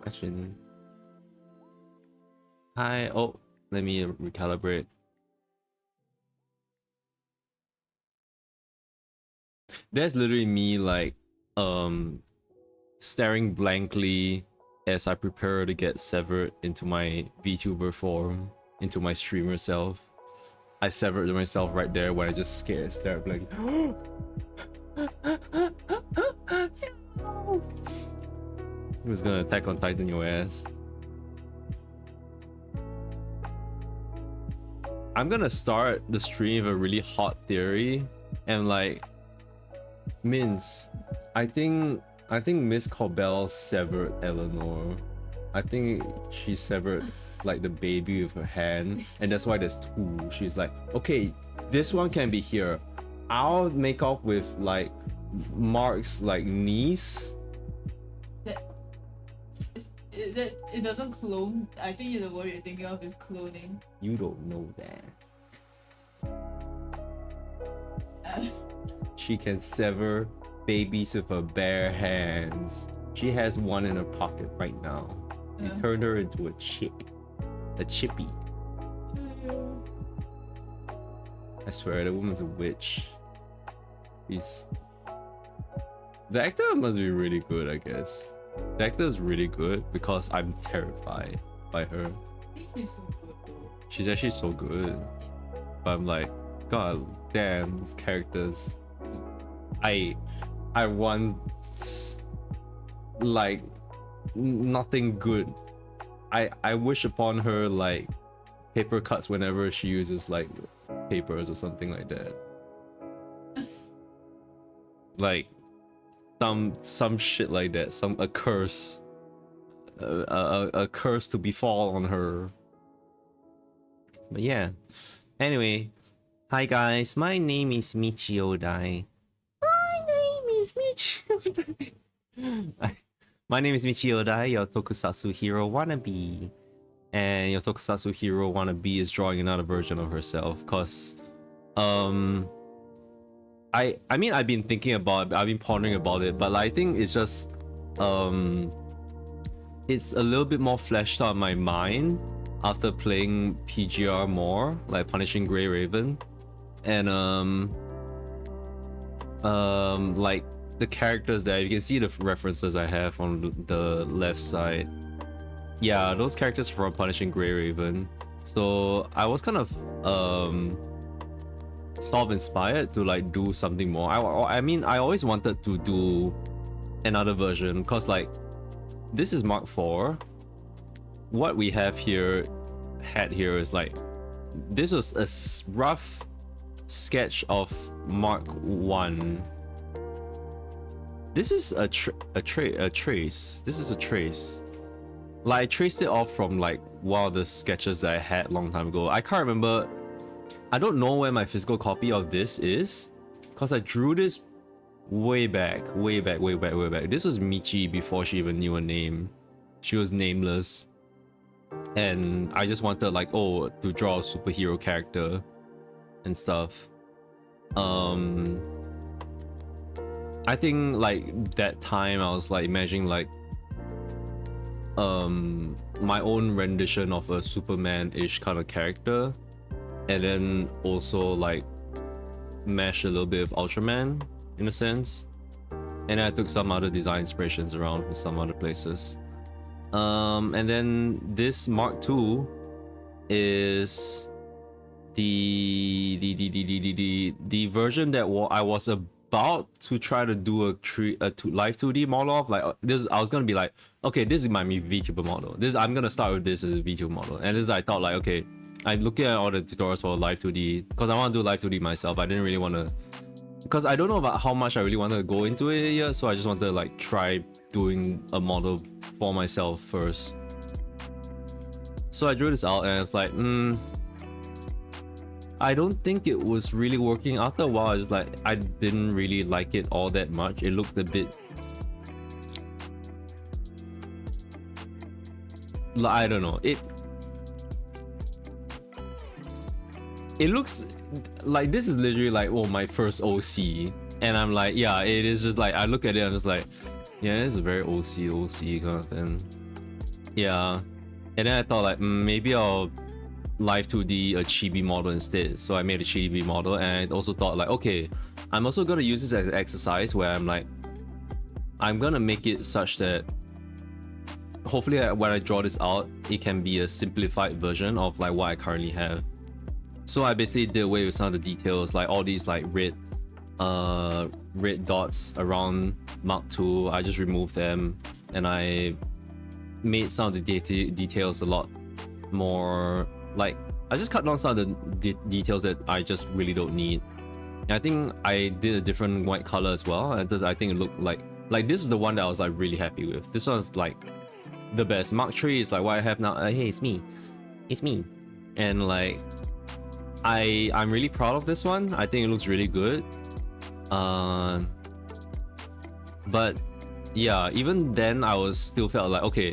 Actually, hi. Oh, let me recalibrate. That's literally me like staring blankly as I prepare to get severed into my VTuber form, into my streamer self. I severed myself right there when I just stare blankly. Who's gonna attack on Titan your ass? I'm gonna start the stream with a really hot theory, and like Mince, I think Miss Corbell severed Eleanor. I think she severed like the baby with her hand, and that's why there's two. She's like, okay, this one can be here. I'll make off with like Mark's like niece. It doesn't clone. I think the word you're thinking of is cloning. You don't know that. She can sever babies with her bare hands. She has one in her pocket right now. You turned her into a chippy. I swear, the woman's a witch. The actor must be really good, I guess. The actor is really good because I'm terrified by her. I think she's so good though. She's actually so good. But I'm like, god damn, these characters. I want like nothing good. I wish upon her like paper cuts whenever she uses like papers or something like that. Like some shit like that, a curse, a curse to befall on her. But yeah, anyway, hi guys, my name is Michio Dai. My name is Michio Dai, your tokusatsu hero wannabe. And your tokusatsu hero wannabe is drawing another version of herself, cause I mean, I've been thinking about it, I've been pondering about it, but I think it's just it's a little bit more fleshed out in my mind after playing PGR more, like Punishing Grey Raven, and like the characters there, you can see the references I have on the left side. Yeah, those characters from Punishing Grey Raven. So I was kind of sort of inspired to like do something more. I mean, I always wanted to do another version because like this is Mark 4. What we have here is like, this was a rough sketch of Mark 1. This is a trace. This is a trace. Like I traced it off from like one of the sketches that I had a long time ago. I can't remember. I don't know where my physical copy of this is, because I drew this way back. This was Michi before she even knew a name. She was nameless. And I just wanted like, oh, to draw a superhero character and stuff. I think like that time I was like imagining like my own rendition of a Superman-ish kind of character, and then also like mesh a little bit of Ultraman in a sense, and I took some other design inspirations around from some other places. And then this Mark II is the version that I was about to try to do a live 2D model of. Like this, I was gonna be like, okay, this is my VTuber model. I'm gonna start with this as a VTuber model, and this I thought like, okay, I'm looking at all the tutorials for live 2D because I want to do live 2D myself. I didn't really want to, because I don't know about how much I really wanted to go into it yet, so I just wanted to like try doing a model for myself first. So I drew this out and it's like, I don't think it was really working. After a while, I was like, I didn't really like it all that much. It looked a bit, I don't know. It looks like this is literally like, oh, my first OC, and I'm like, yeah, it is just like, I look at it, I'm just like, yeah, it's a very OC kind of thing. Yeah, and then I thought like maybe I'll live 2D a chibi model instead. So I made a chibi model, and I also thought like, okay, I'm also gonna use this as an exercise where I'm like, I'm gonna make it such that hopefully when I draw this out, it can be a simplified version of like what I currently have. So I basically did away with some of the details, like all these like red dots around Mark II. I just removed them, and I made some of the details a lot more, like I just cut down some of the details that I just really don't need. And I think I did a different white color as well, and I think it looked like this is the one that I was like really happy with. This one's like the best. Mark III is like what I have now. Hey, it's me, and like I'm really proud of this one. I think it looks really good. But yeah, even then I was still felt like, okay,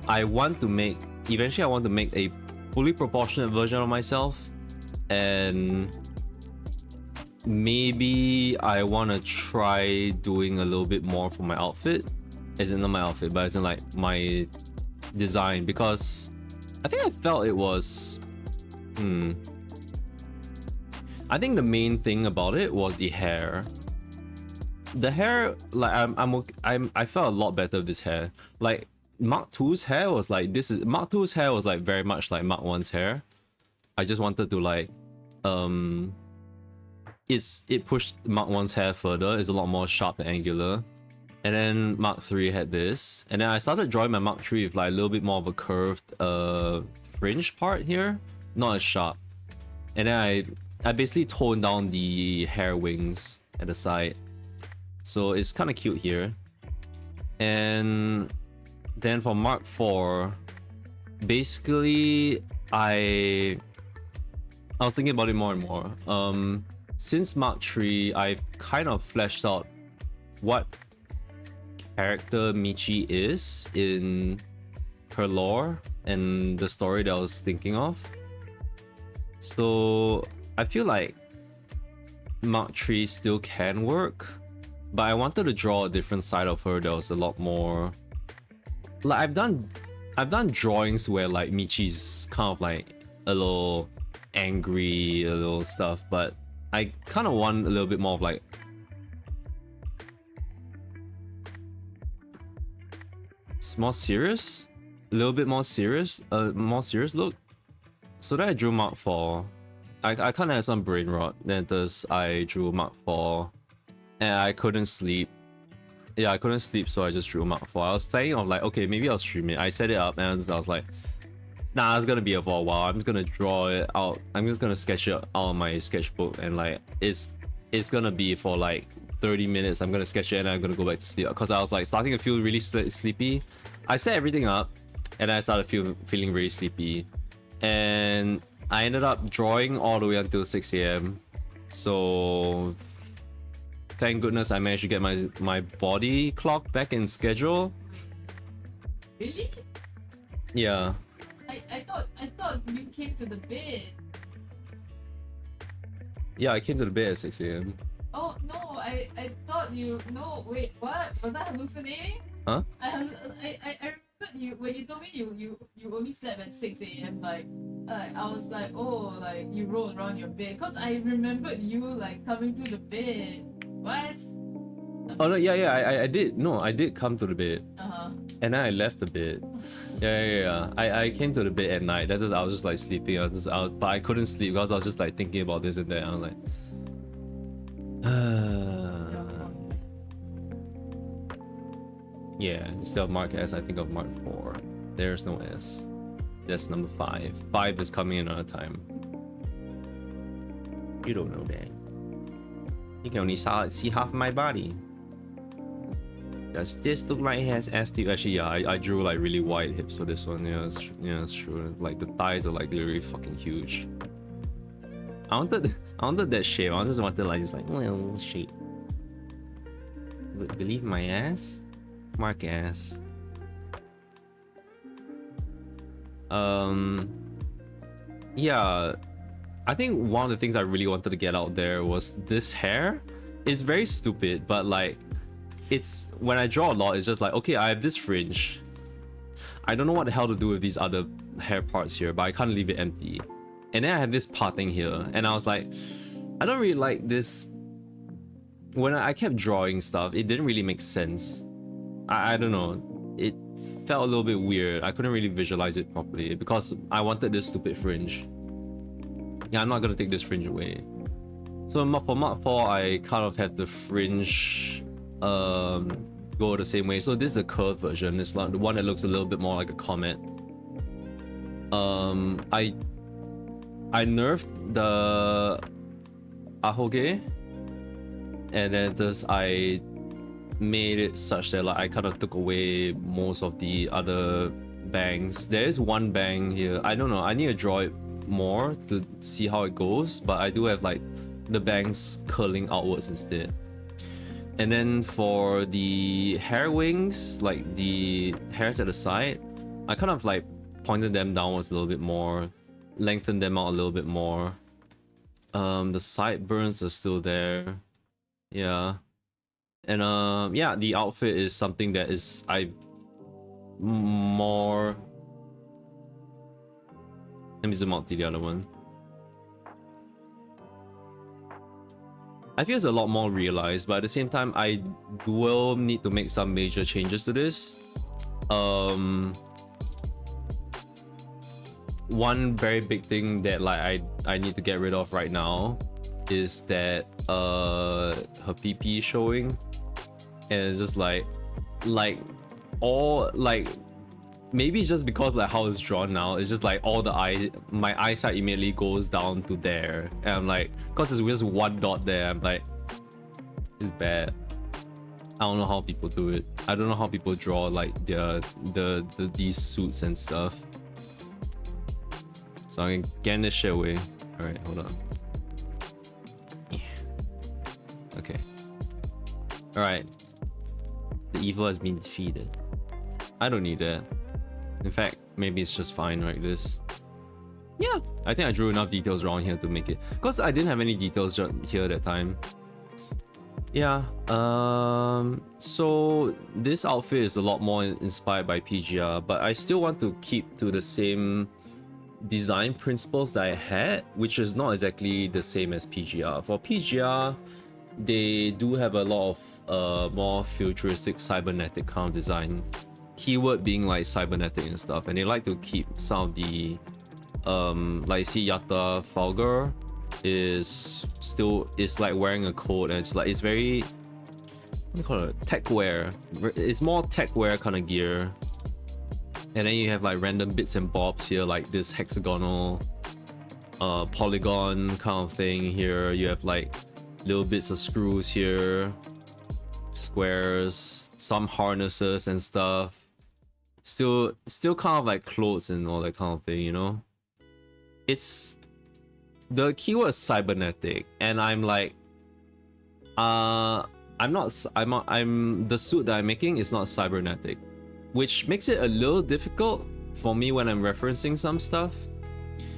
eventually I want to make a fully proportionate version of myself, and maybe I want to try doing a little bit more for my outfit, as in not my outfit, but as in like my design, because I think I felt it was I think the main thing about it was the hair. The hair, like I felt a lot better with this hair. Like Mark II's hair was like Mark II's hair was like very much like Mark I's hair. I just wanted to like it pushed Mark I's hair further. It's a lot more sharp and angular. And then Mark III had this, and then I started drawing my Mark III with like a little bit more of a curved fringe part here, not as sharp. And then I basically toned down the hair wings at the side, so it's kind of cute here. And then for Mark IV, basically I was thinking about it more and more. Since Mark III, I've kind of fleshed out what character Michi is in her lore and the story that I was thinking of. So I feel like Mark III still can work, but I wanted to draw a different side of her that was a lot more like I've done drawings where like Michi's kind of like a little angry, a little stuff, but I kind of want a little bit more of like more serious, a little bit more serious look. So then I drew Mark IV. I kind of had some brain rot. Then I drew Mark IV, and I couldn't sleep. Yeah, I couldn't sleep, so I just drew Mark IV. I was planning on like, okay, maybe I'll stream it. I set it up, and I was like, nah, it's gonna be for a while. I'm just gonna draw it out. I'm just gonna sketch it out on my sketchbook, and like it's gonna be for like 30 minutes. I'm gonna sketch it, and I'm gonna go back to sleep because I was like starting to feel really sleepy. I set everything up, and I started feeling really sleepy, and I ended up drawing all the way until 6 AM. So thank goodness I managed to get my body clock back in schedule. Really? Yeah. I thought you came to the bed. Yeah, I came to the bed at 6 AM. Oh no, I thought you no wait, what? Was I hallucinating? Huh? I remembered you when you told me you only slept at 6 AM, like I was like, oh, like you rolled around your bed, because I remembered you like coming to the bed. What? Oh no, yeah, I did. No, I did come to the bed. And then I left the bed. Yeah. I came to the bed at night. I was just like sleeping. But I couldn't sleep because I was just like thinking about this and that. I was like, yeah. Instead of Mark S, I think of Mark IV. There's no S. That's number 5. 5 is coming in another time. You don't know that. You can only see half my body. Does this look like it has S to you? Actually, yeah, I drew like really wide hips for this one. Yeah, it's true. Like the thighs are like literally fucking huge. I wanted that shape. I just wanted like little shape. Believe my ass? Mark ass. Yeah, I think one of the things I really wanted to get out there was this hair. It's very stupid, but like, it's when I draw a lot, it's just like, okay, I have this fringe. I don't know what the hell to do with these other hair parts here, but I can't leave it empty. And then I have this parting here, and I was like, I don't really like this. When I kept drawing stuff, it didn't really make sense. I don't know. It felt a little bit weird. I couldn't really visualize it properly because I wanted this stupid fringe. Yeah, I'm not gonna take this fringe away. So for Mark 4, I kind of have the fringe go the same way. So this is the curved version. It's like the one that looks a little bit more like a comet. I nerfed the ahoge, and then I made it such that like I kind of took away most of the other bangs. There is one bang here. I don't know. I need to draw it more to see how it goes, but I do have like the bangs curling outwards instead. And then for the hair wings, like the hairs at the side, I kind of like pointed them downwards a little bit more, lengthened them out a little bit more. The sideburns are still there. Yeah. And yeah, the outfit is something that is more. Let me zoom out to the other one. I feel it's a lot more realized, but at the same time, I will need to make some major changes to this. One very big thing that like I need to get rid of right now is that her PP showing, and it's just like all like, maybe it's just because like how it's drawn now, it's just like all my eyesight immediately goes down to there, and I'm like, because it's just one dot there, I'm like, it's bad. I don't know how people do it. I don't know how people draw like these suits and stuff. So I'm getting this shit away. Alright, hold on. Yeah. Okay. Alright. The evil has been defeated. I don't need that. In fact, maybe it's just fine like this. Yeah, I think I drew enough details around here to make it. Because I didn't have any details here at that time. Yeah, so this outfit is a lot more inspired by PGR, but I still want to keep to the same design principles that I had, which is not exactly the same as PGR. For PGR, they do have a lot of more futuristic cybernetic kind of design, keyword being like cybernetic and stuff, and they like to keep some of the like you see Yatta Fulgur is like wearing a coat, and it's like, it's very, what do you call it, tech wear. It's more tech wear kind of gear. And then you have like random bits and bobs here, like this hexagonal polygon kind of thing here. You have like little bits of screws here, squares, some harnesses and stuff. Still kind of like clothes and all that kind of thing, you know? It's the keyword is cybernetic, and I'm like, the suit that I'm making is not cybernetic, which makes it a little difficult for me when I'm referencing some stuff.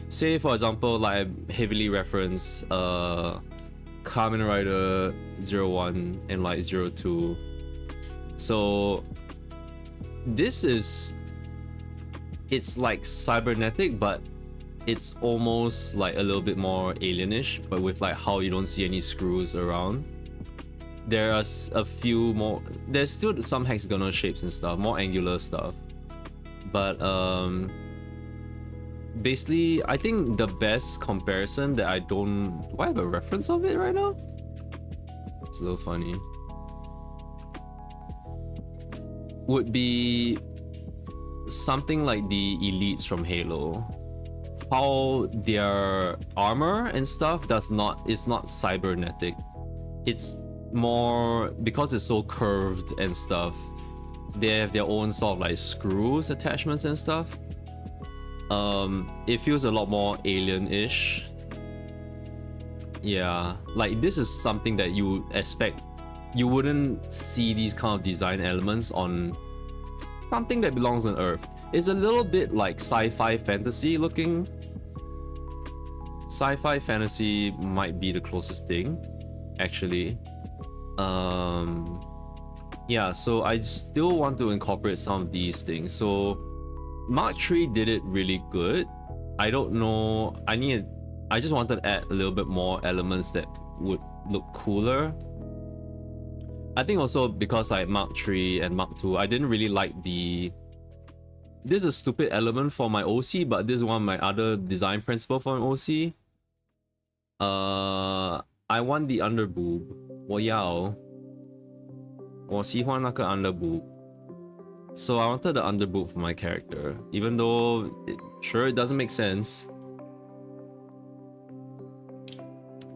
Say for example, like I heavily reference Kamen Rider 01 and like 02. So this it's like cybernetic, but it's almost like a little bit more alienish, but with like how you don't see any screws around. There are a few more, there's still some hexagonal shapes and stuff, more angular stuff, but basically I think the best comparison that do I have a reference of it right now? It's a little funny. Would be something like the elites from Halo. How their armor and stuff is not cybernetic. It's more, because it's so curved and stuff, they have their own sort of like screws, attachments and stuff. It feels a lot more alien-ish. Yeah, like this is something that you expect. You wouldn't see these kind of design elements on something that belongs on Earth. It's a little bit like sci-fi fantasy looking. Sci-fi fantasy might be the closest thing, actually. Yeah, so I still want to incorporate some of these things. So Mark 3 did it really good. I don't know. I just wanted to add a little bit more elements that would look cooler. I think also because like Mark 3 and Mark 2, I didn't really like the... This is a stupid element for my OC, but this is one of my other design principle for an OC. I want the underboob. 我要。我喜欢那个 underboob. So I wanted the underboob for my character, even though sure it doesn't make sense.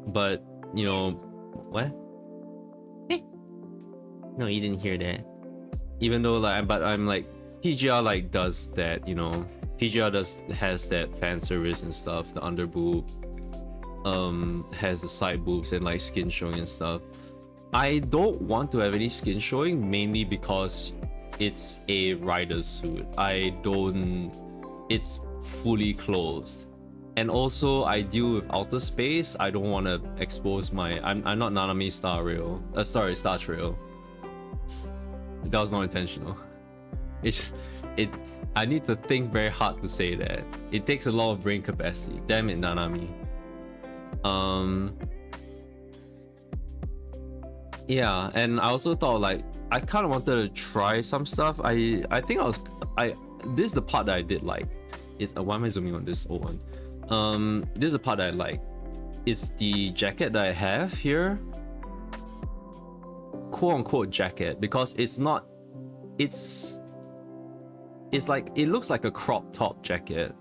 But you know, what? No, you didn't hear that. Even though like, but I'm like, PGR like does that, you know. PGR has that fan service and stuff. The underboob, has the side boobs and like skin showing and stuff. I don't want to have any skin showing, mainly because it's a rider suit. It's fully closed. And also I deal with outer space. I don't want to expose my... I'm not Nanami Star Rail. Sorry, Star Trail. That was not intentional. I need to think very hard to say that. It takes a lot of brain capacity. Damn it, Nanami. Yeah, and I also thought like I kind of wanted to try some stuff. I think this is the part that I did like. Is why am I zooming on this old one? This is the part that I like. It's the jacket that I have here, quote unquote jacket, because it's not. It's like it looks like a crop top jacket,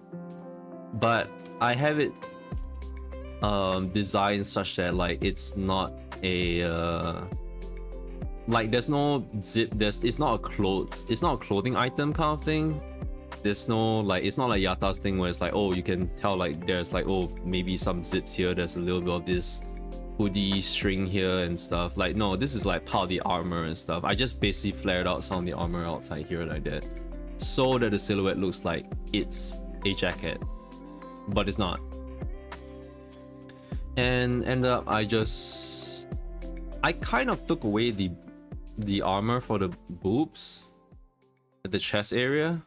but I have it designed such that like it's not a like there's no zip, it's not a clothing item kind of thing. There's no like, it's not like Yata's thing where it's like, oh, you can tell like there's like, oh, maybe some zips here, there's a little bit of this hoodie string here and stuff. Like no, this is like part of the armor and stuff. I just basically flared out some of the armor outside here like that, so that the silhouette looks like it's a jacket, but it's not. And ended up I kind of took away the armor for the boobs at the chest area,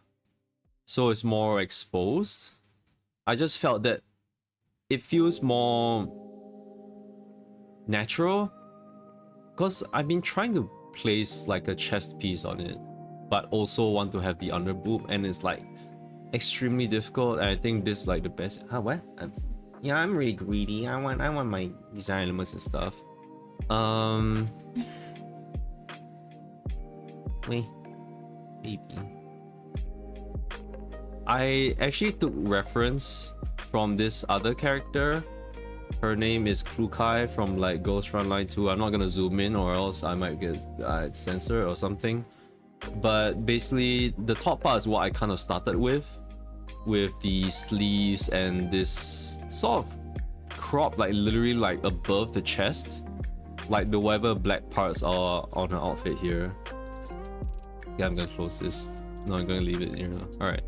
so it's more exposed. I just felt that it feels more natural, because I've been trying to place like a chest piece on it, but also want to have the under boob, and it's like extremely difficult. And I think this is like the best. What? Yeah, I'm really greedy. I want my design elements and stuff. Wait, baby. I actually took reference from this other character. Her name is Klukai from like Ghost Run Line 2. I'm not gonna zoom in or else I might get censored or something. But basically, the top part is what I kind of started with the sleeves and this sort of crop, like literally like above the chest, like the whatever black parts are on her outfit here. Yeah, I'm gonna close this. No, I'm gonna leave it here. All right.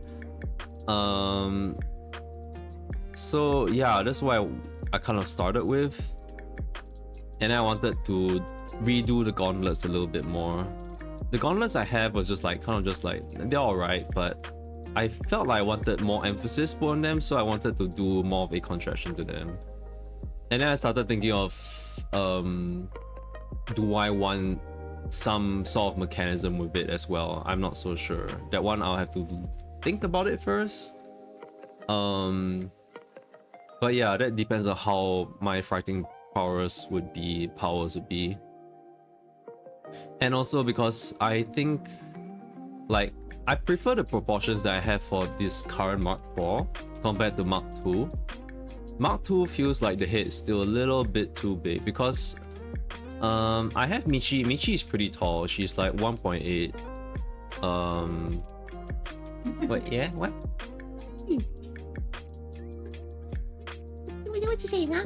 So yeah, that's why I kind of started with, and I wanted to redo the gauntlets a little bit more. The gauntlets I have was just like kind of just like they're all right, but I felt like I wanted more emphasis put on them, so I wanted to do more of a contraction to them. And then I started thinking of do I want some sort of mechanism with it as well? I'm not so sure. That one I'll have to think about it first. But yeah, that depends on how my fighting powers would be. And also because I think like I prefer the proportions that I have for this current Mark 4 compared to Mark 2. Mark 2 feels like the head is still a little bit too big, because I have Michi. Michi is pretty tall. She's like 1.8. What? Yeah? What? What you saying, huh?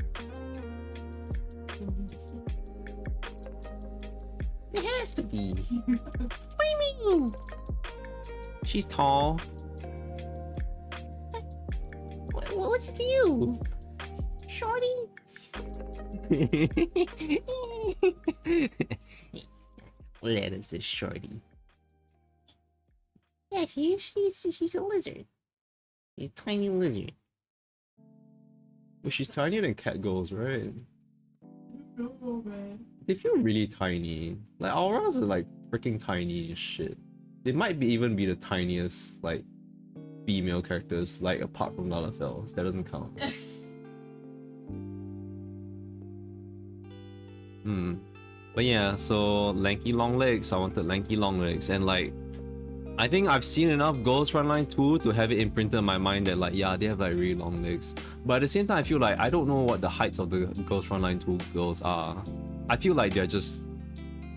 It has to be. What do you mean? She's tall. What's it to you? Shorty? Let us a shorty. Yeah, she's a lizard. She's a tiny lizard. Well, she's tinier than cat girls, right? No, man. They feel really tiny. Like auras are like freaking tiny as shit. They might be even be the tiniest like female characters, like apart from Lalafels. That doesn't count. But yeah, so lanky long legs. I wanted lanky long legs, and like I think I've seen enough Ghost Frontline 2 to have it imprinted in my mind that like yeah, they have like really long legs. But at the same time, I feel like I don't know what the heights of the Ghost Frontline 2 girls are. I feel like they're just,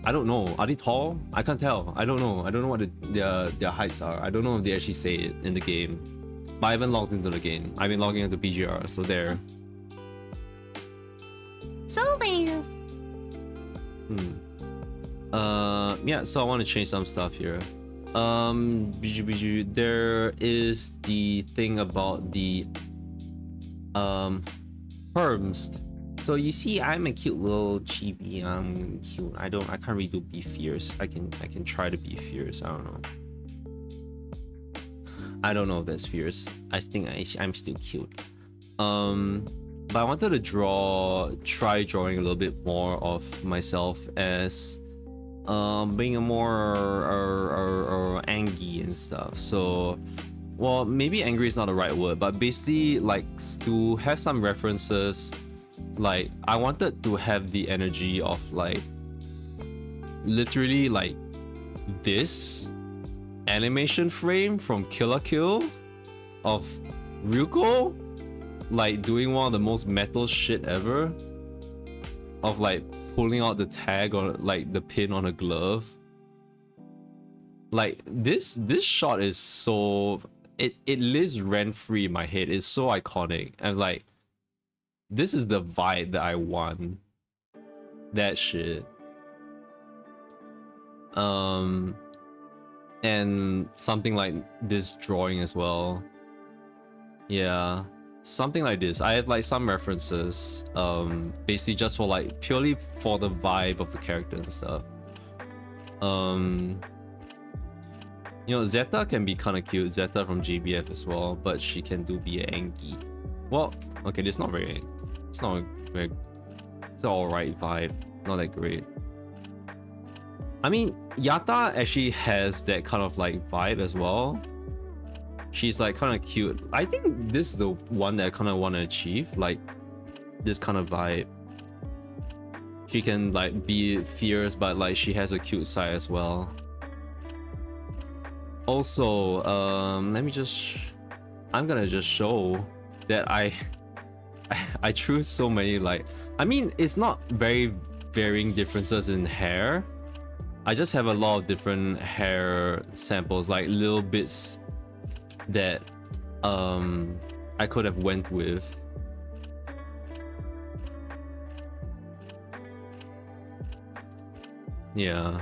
I don't know. Are they tall? I can't tell. I don't know. I don't know what their heights are. I don't know if they actually say it in the game. But I haven't logged into the game. I've been logging into PGR, so there. So there. Yeah, so I want to change some stuff here. There is the thing about the perms. So you see, I'm a cute little chibi. I'm cute. I can't really do be fierce. I can try to be fierce. I don't know. I don't know if that's fierce. I think I'm still cute. But I wanted to try drawing a little bit more of myself as being a more angry and stuff. So, well, maybe angry is not the right word, but basically like to have some references. Like I wanted to have the energy of like literally like this animation frame from Kill la Kill of Ryuko, like doing one of the most metal shit ever, of like pulling out the tag or like the pin on a glove. Like this shot is so it lives rent free in my head. It's so iconic, and like this is the vibe that I want. That shit. And something like this drawing as well. Yeah, something like this. I have like some references, basically just for like purely for the vibe of the character and stuff. You know, Zeta can be kind of cute. Zeta from JBF as well, but she can be angry. Well, okay, this is not very. It's not very. It's an alright vibe. Not that great. I mean, Yata actually has that kind of like vibe as well. She's like kind of cute. I think this is the one that I kind of want to achieve, like this kind of vibe. She can like be fierce, but like she has a cute side as well. Also, I'm gonna just show that I drew so many like, I mean, it's not very varying differences in hair. I just have a lot of different hair samples, like little bits that I could have went with. Yeah.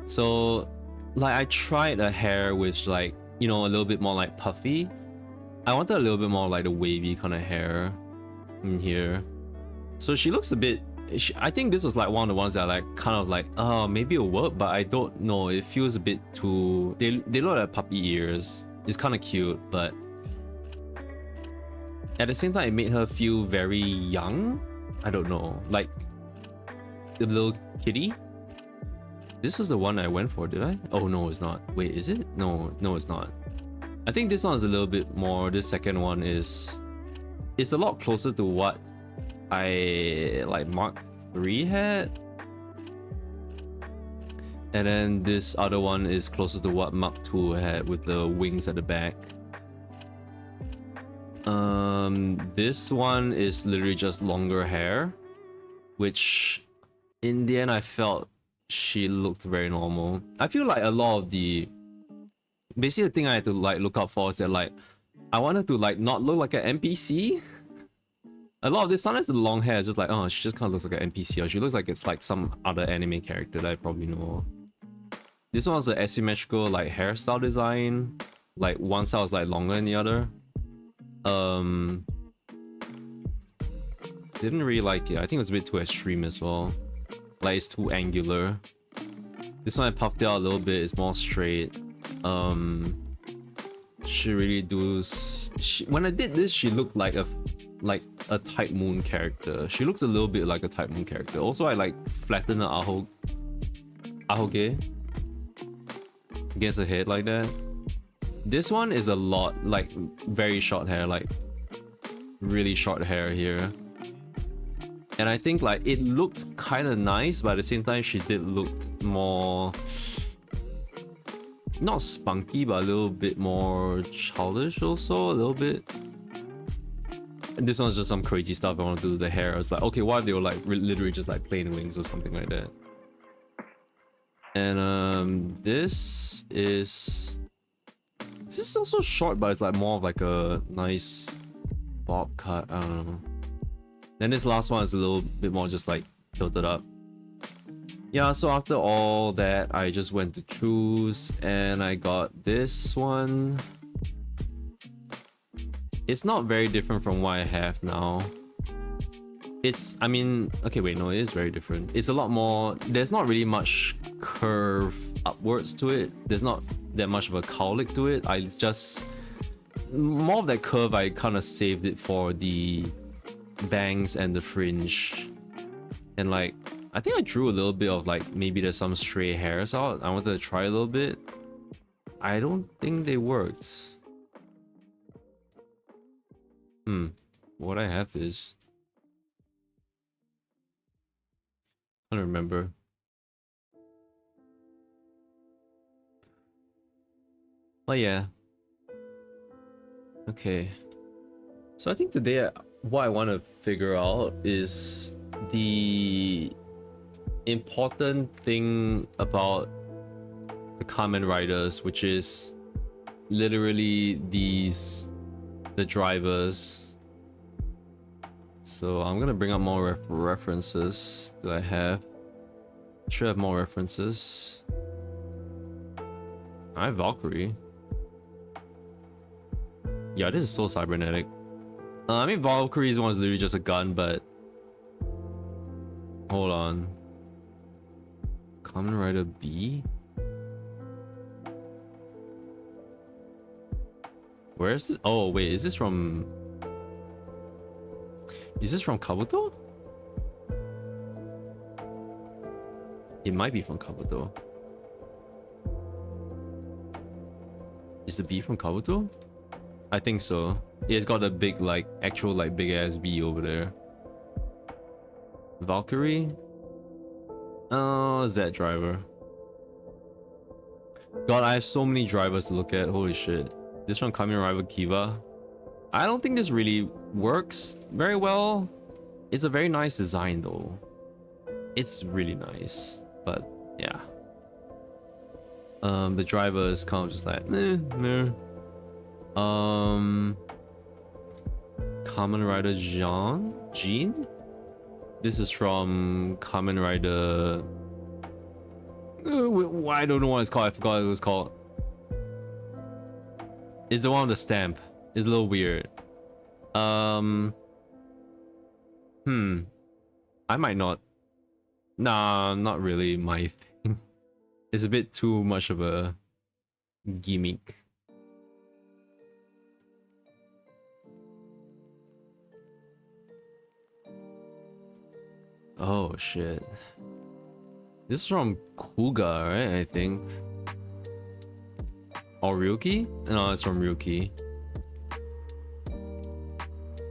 So like I tried a hair with like, you know, a little bit more like puffy. I wanted a little bit more like the wavy kind of hair in here. So she looks a bit, I think this was like one of the ones that like kind of like, oh, maybe it'll work, but I don't know. It feels a bit too, they look like puppy ears. It's kind of cute, but at the same time, it made her feel very young. I don't know, like the little kitty. This was the one I went for, did I? Oh no, it's not. Wait, is it? No, it's not. I think this one is a little bit more. This second one is, it's a lot closer to what I like Mark 3 had, and then this other one is closer to what Mark 2 had with the wings at the back. This one is literally just longer hair, which in the end I felt she looked very normal. I feel like a lot of the, basically the thing I had to like look out for is that like I wanted to like not look like an NPC. A lot of this, sometimes the long hair is just like, oh, she just kind of looks like an NPC, or she looks like it's like some other anime character that I probably know. This one's an asymmetrical like hairstyle design. Like one side was like longer than the other. Didn't really like it. I think it was a bit too extreme as well. Like it's too angular. This one I puffed it out a little bit. It's more straight. She really does. When I did this, she looked like a Type Moon character. She looks a little bit like a Type Moon character. Also, I like flatten the ahoge against the head like that. This one is a lot like very short hair, like really short hair here. And I think like it looked kind of nice, but at the same time she did look more, not spunky, but a little bit more childish also, a little bit. And this one's just some crazy stuff I want to do with the hair. I was like, okay, what if they were like literally just like plain wings or something like that? And this is also short, but it's like more of like a nice bob cut. I don't know. Then this last one is a little bit more just like tilted up. Yeah, so after all that, I just went to choose and I got this one. It's not very different from what I have now. I mean, okay, wait, no, it is very different. It's a lot more, there's not really much curve upwards to it. There's not that much of a cowlick to it. It's just more of that curve. I kind of saved it for the bangs and the fringe. And like, I think I drew a little bit of like, maybe there's some stray hairs out. I wanted to try a little bit. I don't think they worked. What I have is, I don't remember. But yeah. Okay. So I think today what I want to figure out is the important thing about the Kamen Riders, which is literally the drivers. So I'm gonna bring up more references that I have. Should have more references. I have Valkyrie. Yeah, this is so cybernetic. I mean, Valkyrie's one is literally just a gun, but hold on. Kamen Rider B? Where is this? Oh wait, is this from Kabuto? It might be from Kabuto. Is the B from Kabuto? I think so. Yeah, it's got a big, like, actual, like, big ass B over there. Valkyrie? Oh, is that driver? God, I have so many drivers to look at. Holy shit. This one, Kamen Rider Kiva. I don't think this really works very well. It's a very nice design though. It's really nice, but yeah. The driver is kind of just like meh. Kamen Rider Jean? This is from Kamen Rider. I don't know what it's called. I forgot what it was called. It's the one with the stamp. It's a little weird. I might not. Nah, not really my thing. It's a bit too much of a gimmick. Oh shit. This is from Kuga, right? I think. Or Ryuki? No, it's from Ryuki.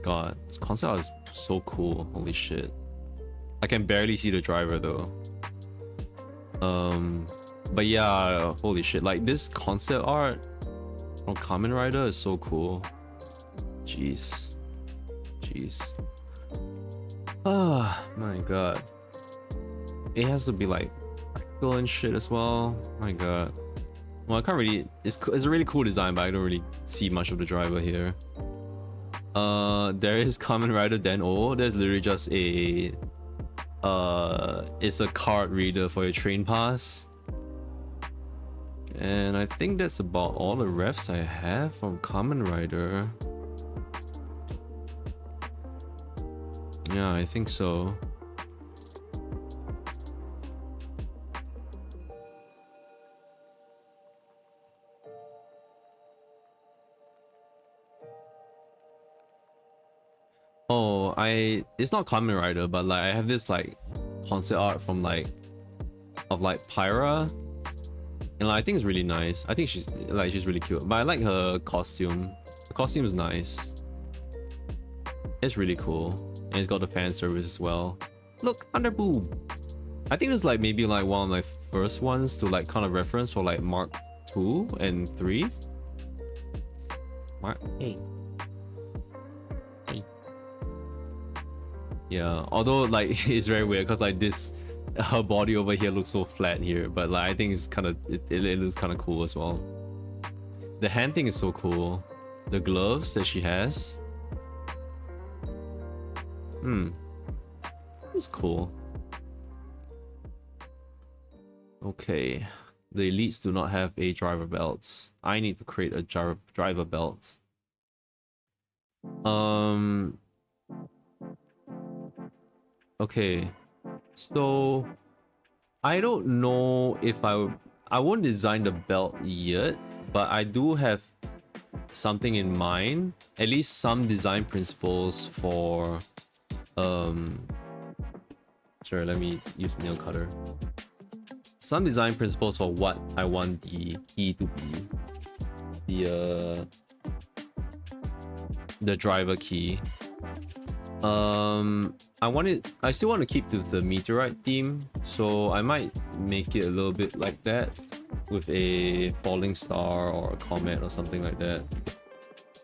God, this concept art is so cool. Holy shit. I can barely see the driver though. But yeah, holy shit. Like this concept art from Kamen Rider is so cool. Jeez. Ah, my god. It has to be like practical and shit as well. My god. Well, I can't really. It's a really cool design, but I don't really see much of the driver here. There is Kamen Rider Den-O. There's literally just a it's a card reader for your train pass. And I think that's about all the refs I have from Kamen Rider. Yeah, I think so. it's not Kamen Rider, but like I have this like concept art from like Pyra, and like, I think it's really nice. I think she's really cute, but I like her costume. The costume is nice. It's really cool, and it's got the fan service as well. Look, under boob. I think it's like maybe like one of my first ones to like kind of reference for like Mark 2 and 3. Mark, hey. Yeah, although like it's very weird because like this, her body over here looks so flat here, but like I think it's kind of it looks kind of cool as well. The hand thing is so cool. The gloves that she has. It's cool. Okay, the elites do not have a driver belt. I need to create a driver belt. Okay, so I don't know if I won't design the belt yet, but I do have something in mind, at least some design principles for sorry, let me use nail cutter. Some design principles for what I want the key to be. The driver key. I still want to keep to the meteorite theme, so I might make it a little bit like that with a falling star or a comet or something like that.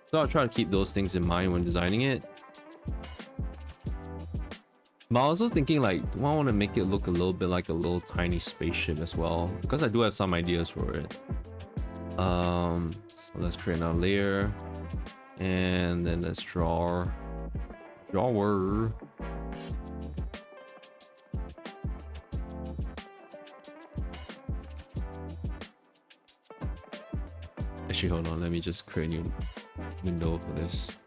So I'll try to keep those things in mind when designing it. But I was also thinking, like, do I want to make it look a little bit like a little tiny spaceship as well? Because I do have some ideas for it. So let's create another layer. And then let's draw. Drawer. Actually, hold on. Let me just create a new window for this.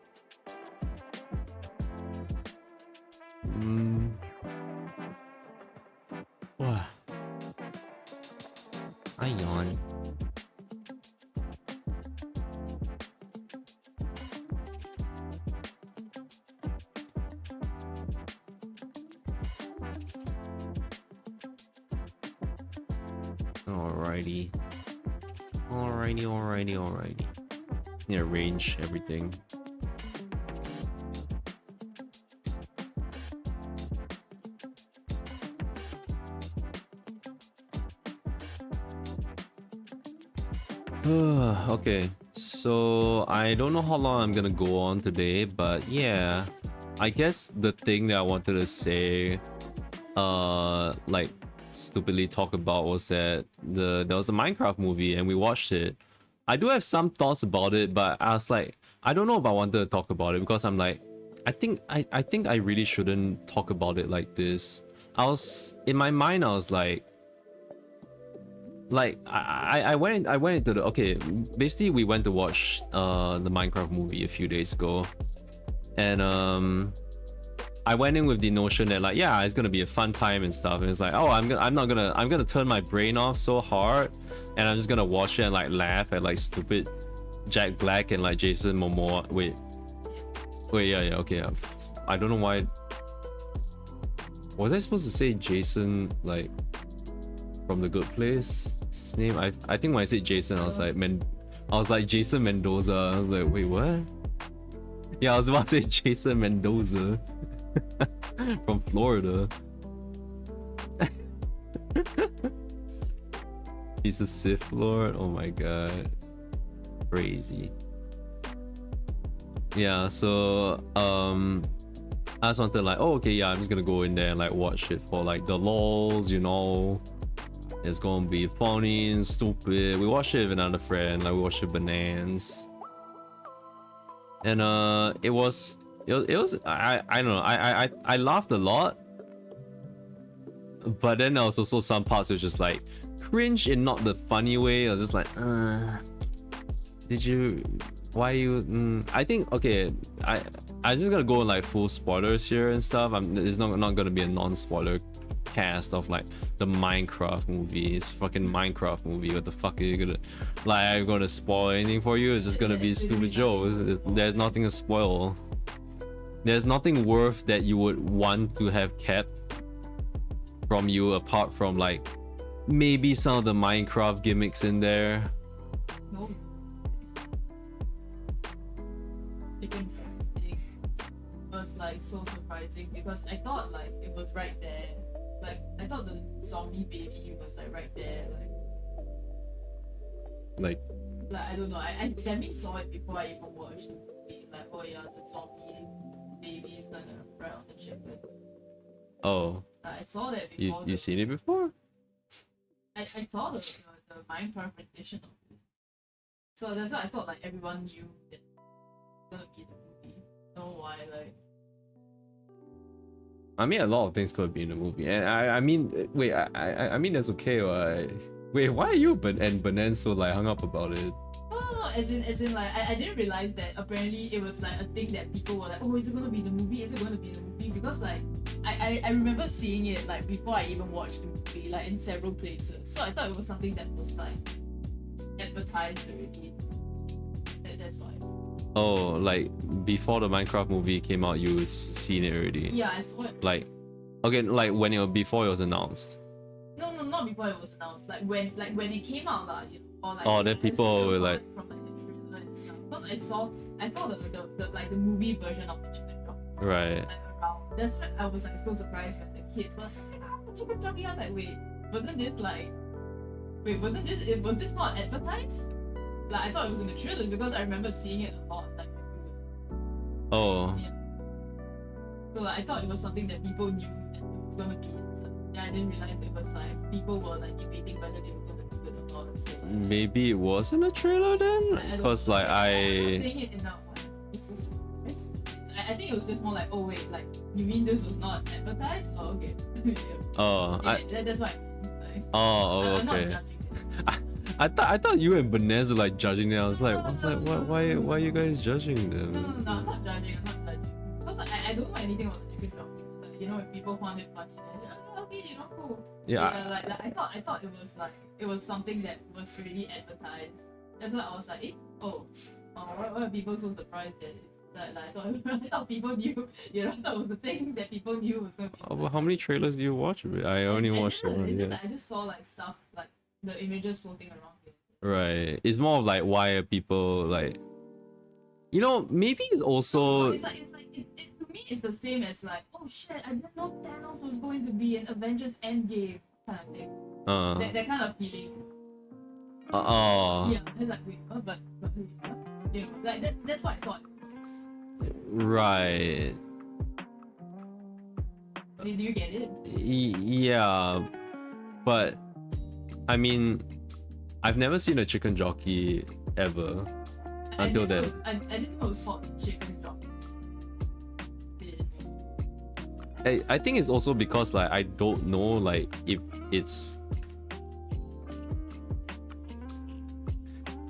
Wow. I yawn. Alrighty. Yeah, arrange everything. Okay, so I don't know how long I'm gonna go on today, but yeah, I guess the thing that I wanted to say, like stupidly talk about, was that there was a Minecraft movie and we watched it. I do have some thoughts about it, but I was like, I don't know if I wanted to talk about it because I'm like, I think I really shouldn't talk about it like this. I was in my mind, I was like I went into the, okay, basically we went to watch the Minecraft movie a few days ago, and I went in with the notion that like, yeah, it's gonna be a fun time and stuff, and it's like, oh, I'm gonna turn my brain off so hard, and I'm just gonna watch it and like laugh at like stupid Jack Black and like Jason Momoa. Wait, yeah, okay, I don't know why. Was I supposed to say Jason like from The Good Place? His name, I think when I said Jason, I was like Jason Mendoza. I was like, wait, what? Yeah, I was about to say Jason Mendoza from Florida. He's a Sith Lord. Oh my god, crazy. Yeah, so I just wanted like, oh, okay, yeah, I'm just gonna go in there and like watch it for like the lols, you know. It's gonna be funny and stupid. We watched it with another friend, like we watched it Bananas. And it was I don't know, I laughed a lot. But then there was also some parts which just like cringe in not the funny way. I was just like, did you, why you, I think, okay, I just gotta go like full spoilers here and stuff. It's not gonna be a non-spoiler cast of like the Minecraft movie. It's fucking Minecraft movie. What the fuck are you gonna, like, I'm gonna spoil anything for you? It's just gonna be stupid jokes. There's nothing to spoil. There's nothing worth that you would want to have kept from you apart from like maybe some of the Minecraft gimmicks in there. No. Chicken thing was like so surprising because I thought like it was right there. Like I thought the zombie baby was like right there. Like I don't know. I definitely saw it before I even watched the movie. Like, oh yeah, the zombie baby is gonna ride on the chicken. oh, I saw that before. you seen it before? I saw the Minecraft rendition of it. So that's why I thought like everyone knew that it was gonna be the movie. Don't know why, like. I mean, a lot of things could be in the movie, and I mean, wait, I mean that's okay. Wait, why are you and Banan so like hung up about it? No, as in like I didn't realize that apparently it was like a thing that people were like, oh, is it gonna be the movie? Is it gonna be the movie? Because like I remember seeing it like before I even watched the movie, like in several places. So I thought it was something that was like advertised already. That's why. Oh, like before the Minecraft movie came out, you seen it already? Yeah, I saw it. Like, okay, like before it was announced. No, not before it was announced. Like when it came out, you know, or like. Oh, then people were like. From like the trailer and stuff. Because I saw the like the movie version of the chicken jockey. Right. Like around. That's why I was like so surprised when the kids were like, the chicken jockey. I was like, was this not advertised? Like I thought it was in the trailers because I remember seeing it a lot. Like. Oh. Yeah. So like, I thought it was something that people knew that it was gonna be. So, yeah, I didn't realize it was like people were like debating whether they were gonna do it or not. So, Maybe it wasn't a trailer then, because like I'm not saying it enough. It's so surprised. I think it was just more like, oh wait, like you mean this was not advertised? Oh okay. Yeah. Oh, yeah, that's why. Like, oh, I'm okay. not judging it. I thought you and Banez were like judging them. I was like, No, why are you guys judging them? No, I'm not judging. Because I don't know anything about the chicken jockey. Like, you know, if people found it funny, then okay, you know, cool. Yeah. Like I thought it was something that was really advertised. That's why I was like, why are people so surprised that it's like I thought people knew. You know, I thought it was the thing that people knew was gonna be. Oh, but how many trailers do you watch? I only watched one. Yeah. I just saw like stuff like the images floating around here. Right. It's more of like why are people like, you know, maybe it's also. It's like to me it's the same as like, oh shit, I didn't know Thanos was going to be an Avengers Endgame kind of thing. That kind of feeling. Yeah, it's like wait, but you know, like that's what I thought. Right. Did you get it? Yeah, but I mean, I've never seen a chicken jockey ever until then. I didn't know it was called chicken jockey. I think it's also because like I don't know like if it's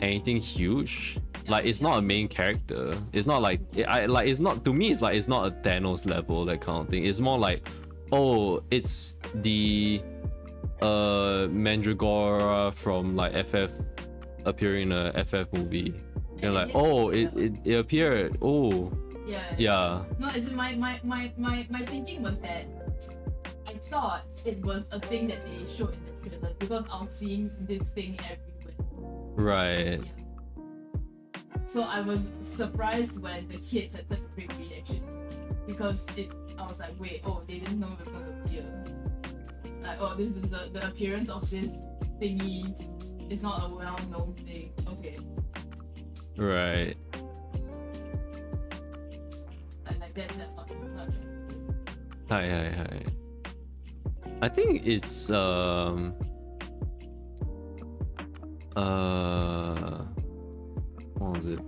anything huge. Like it's not a main character. It's not like it's not, to me it's like it's not a Thanos level, that kind of thing. It's more like, oh, it's the Mandragora from like FF appearing in a FF movie. And like, oh, it appeared. Oh. Yeah. No, it's my thinking was that I thought it was a thing that they showed in the trailer because I was seeing this thing everywhere. Right. Yeah. So I was surprised when the kids had such a big reaction because I was like, wait, oh, they didn't know it was gonna appear. Like, oh, this is the appearance of this thingy. It's not a well-known thing. Okay. Right. Like that's it. Hi. I think it's what was it?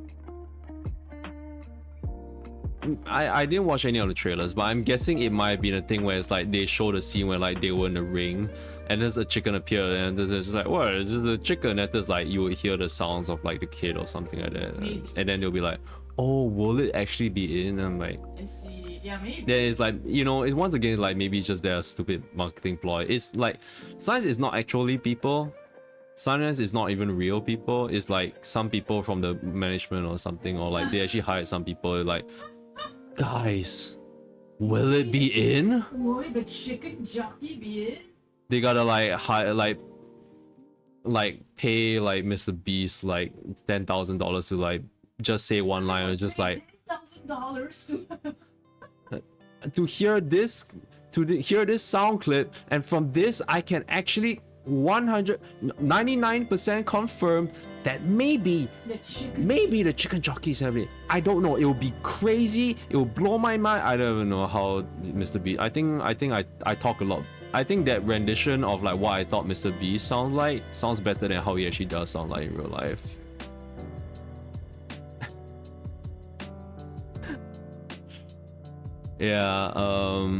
I didn't watch any of the trailers, but I'm guessing it might have been a thing where it's like they showed a scene where like they were in the ring and there's a chicken appear and there's just like, what, is this a chicken? And there's like you would hear the sounds of like the kid or something like that. And then they'll be like, oh, will it actually be in? And I'm like, I see. Yeah, maybe. then it's like, you know, it's once again like maybe it's just their stupid marketing ploy. It's like science is not actually people. Sometimes it's not even real people. It's like some people from the management or something, or like they actually hired some people. Like Guys, will it be in? Will the chicken jockey be in? They gotta like pay like Mr. Beast like $10,000 to like just say one line, or just like $10,000 to hear this, hear this sound clip, and from this I can actually 199% confirm that maybe the chicken jockeys have it. I don't know. It will be crazy. It will blow my mind. I don't even know how Mr. Beast. I think I talk a lot. I think that rendition of like what I thought Mr. Beast sounds better than how he actually does sound like in real life. Yeah. Oh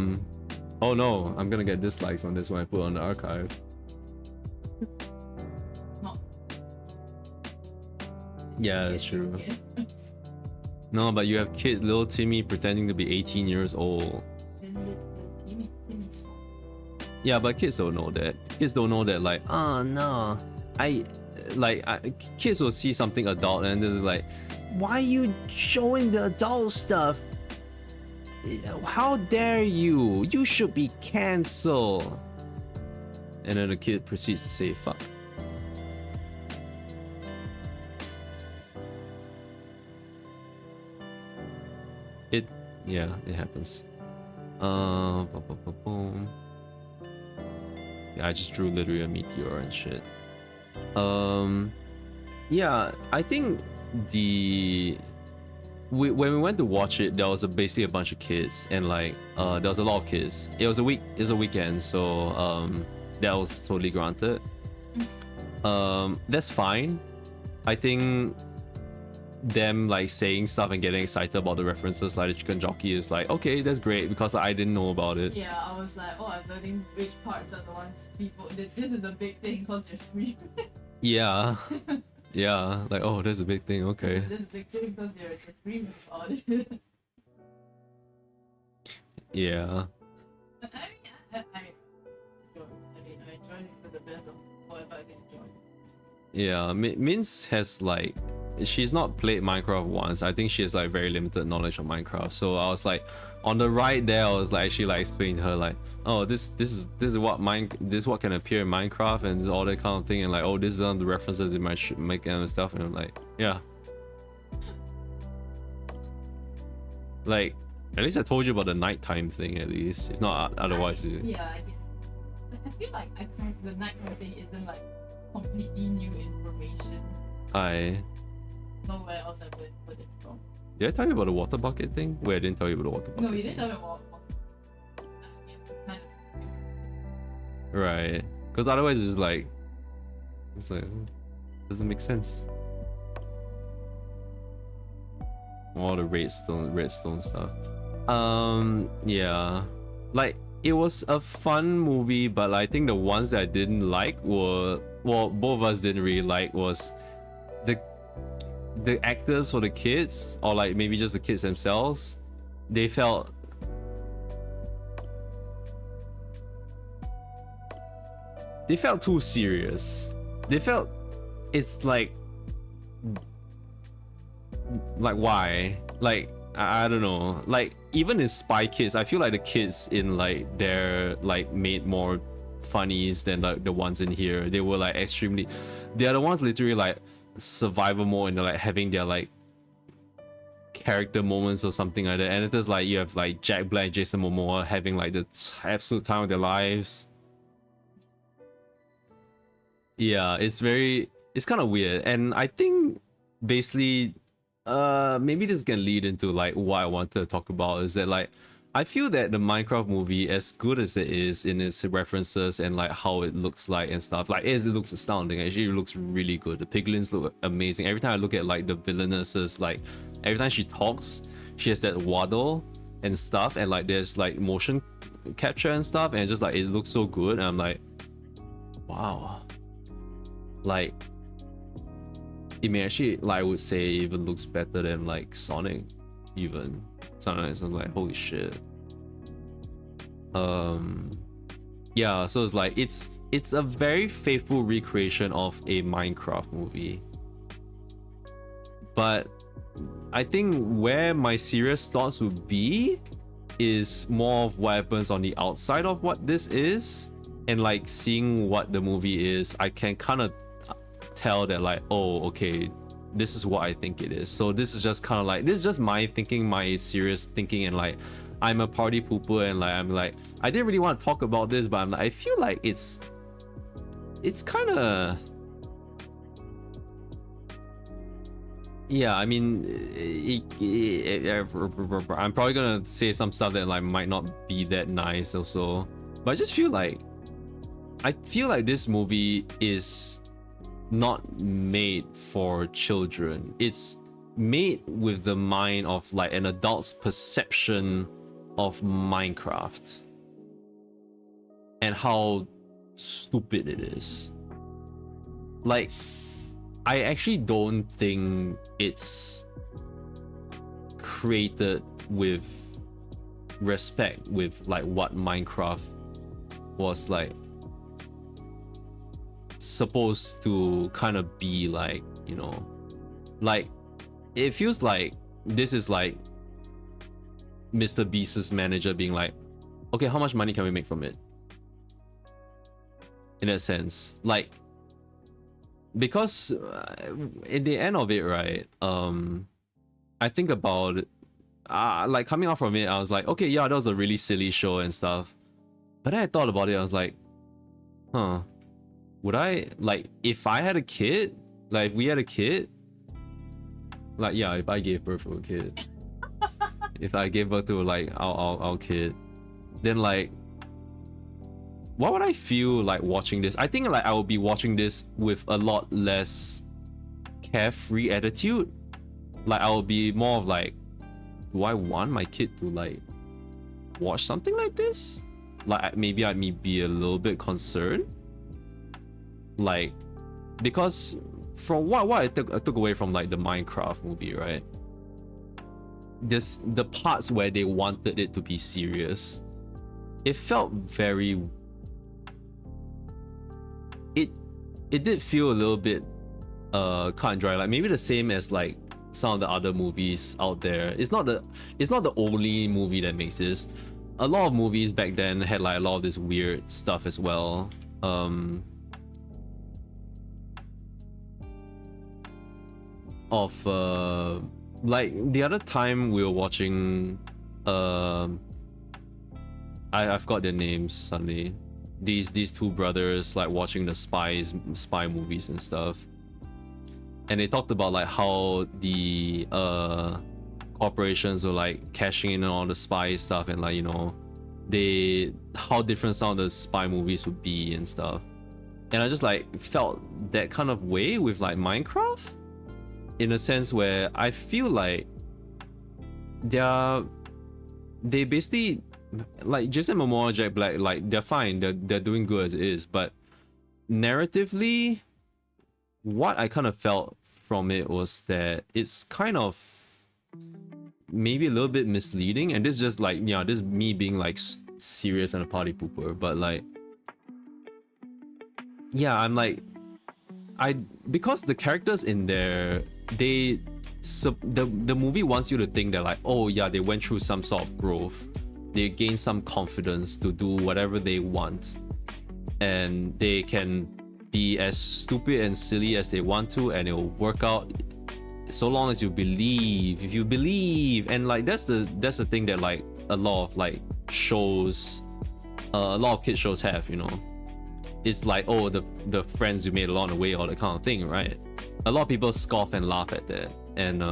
no, I'm gonna get dislikes on this when I put it on the archive. Yeah, that's true. No, but you have kids, little Timmy pretending to be 18 years old. Yeah, but kids don't know that. Kids don't know that, like, oh no, kids will see something adult and they're like, why are you showing the adult stuff? How dare you? You should be cancelled. And then the kid proceeds to say fuck. Yeah, it happens. Boom. Yeah, I just drew literally a meteor and shit. Yeah, I think when we went to watch it, there was basically a bunch of kids, and like there was a lot of kids. It was a weekend, so that was totally granted. That's fine. I think them like saying stuff and getting excited about the references like the chicken jockey is like, okay, that's great, because I didn't know about it. Yeah, I was like, oh, I'm learning which parts are the ones people. This is a big thing because they're screaming. Yeah. Yeah, like, oh, there's a big thing, okay. There's a big thing because they're screaming about it. Yeah. But I enjoyed it for the best of whatever I can enjoy. Yeah, Mince has like, she's not played Minecraft once. I think she has like very limited knowledge of Minecraft. So I was like, on the right there, I was like actually like explaining to her like, oh, this is what can appear in Minecraft and all that kind of thing, and like, oh, this is the references they might make and stuff, and I'm like, yeah. Like, at least I told you about the nighttime thing, at least. If not, otherwise. Yeah, I feel like the nighttime thing isn't like completely new information. Nowhere else I could put it from. Did I tell you about the water bucket thing? Wait, I didn't tell you about the water bucket. No, you didn't tell me about right. Because otherwise it's like doesn't make sense. All the redstone stuff. Yeah. Like, it was a fun movie, but I think the ones that I didn't like were, well, both of us didn't really like, was the actors for the kids, or like maybe just the kids themselves. They felt too serious. They felt, it's like why? Like, I don't know. Like, even in Spy Kids, I feel like the kids in like they're like made more funnies than like the ones in here. They were like extremely, they're the ones literally like survival mode, and they're like having their like character moments or something like that. And it's just like you have like Jack Black, Jason Momoa having like the absolute time of their lives. Yeah, it's kind of weird. And I think basically maybe this can lead into like what I wanted to talk about, is that like I feel that the Minecraft movie, as good as it is in its references and like how it looks like and stuff, like it looks astounding. Actually, it looks really good. The piglins look amazing. Every time I look at like the villainesses, like every time she talks, she has that waddle and stuff, and like there's like motion capture and stuff, and it's just like it looks so good. And I'm like, wow. Like, it may actually, like I would say, even looks better than like Sonic, even. Sometimes I'm like, holy shit. Yeah, so it's like it's a very faithful recreation of a Minecraft movie, but I think where my serious thoughts would be is more of what happens on the outside of what this is, and like seeing what the movie is, I can kind of tell that like, oh, okay, this is what I think it is. So this is just kind of like, this is just my thinking, my serious thinking, and like I'm a party pooper, and like I'm like, I didn't really want to talk about this, but I'm like, I feel like it's kind of, yeah, I mean, I'm probably gonna say some stuff that like might not be that nice also, but I just feel like, this movie is not made for children. It's made with the mind of like an adult's perception of Minecraft and how stupid it is. Like, I actually don't think it's created with respect with like what Minecraft was like supposed to kind of be like, you know. Like, it feels like this is like Mr. Beast's manager being like, okay, how much money can we make from it? In that sense, like, because in the end of it, right, I think about like coming out from it, I was like, okay, yeah, that was a really silly show and stuff, but then I thought about it, I was like, huh, would I, like, if I had a kid, like if we had a kid, like, yeah, if I gave birth to a kid, if I gave birth to like our kid, then like, what would I feel like watching this? I think like I would be watching this with a lot less carefree attitude. Like, I will be more of like, do I want my kid to like watch something like this? Like, maybe I'd be a little bit concerned. Like, because from what I took away from like the Minecraft movie, right? The parts where they wanted it to be serious, it felt very, it did feel a little bit cut and dry, like maybe the same as like some of the other movies out there. It's not the only movie that makes this. A lot of movies back then had like a lot of this weird stuff as well. Like the other time we were watching, I forgot their names suddenly. These two brothers like watching the spy movies and stuff, and they talked about like how the corporations were like cashing in on all the spy stuff, and like, you know, how different some of the spy movies would be and stuff. And I just like felt that kind of way with like Minecraft, in a sense where I feel like they basically, like Jason Momoa, Jack Black, like they're fine, they're doing good as it is, but narratively, what I kind of felt from it was that it's kind of maybe a little bit misleading. And this is just like, yeah, this is me being like serious and a party pooper, but like, yeah, I'm like, because the characters in there, the movie wants you to think that like, oh yeah, they went through some sort of growth, they gain some confidence to do whatever they want, and they can be as stupid and silly as they want to, and it will work out so long as you believe. If you believe, and like that's the thing that like a lot of like shows, a lot of kids shows have, you know. It's like, oh, the friends you made along the way, all that kind of thing, right? A lot of people scoff and laugh at that, and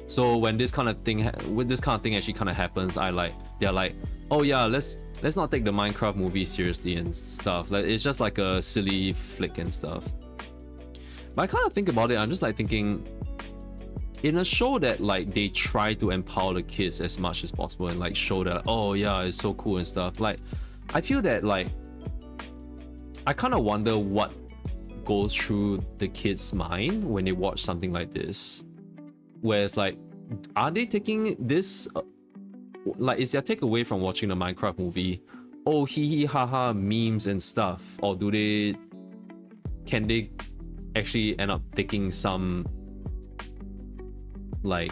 so when this kind of thing actually kind of happens, they're like, oh yeah, let's not take the Minecraft movie seriously and stuff. Like, it's just like a silly flick and stuff. But I kind of think about it, I'm just like thinking, in a show that like they try to empower the kids as much as possible and like show that, oh yeah, it's so cool and stuff, like I feel that like I kind of wonder what goes through the kids' mind when they watch something like this, where it's like, are they taking this like, is their takeaway from watching the Minecraft movie, oh, hee hee haha memes and stuff, or can they actually end up taking some like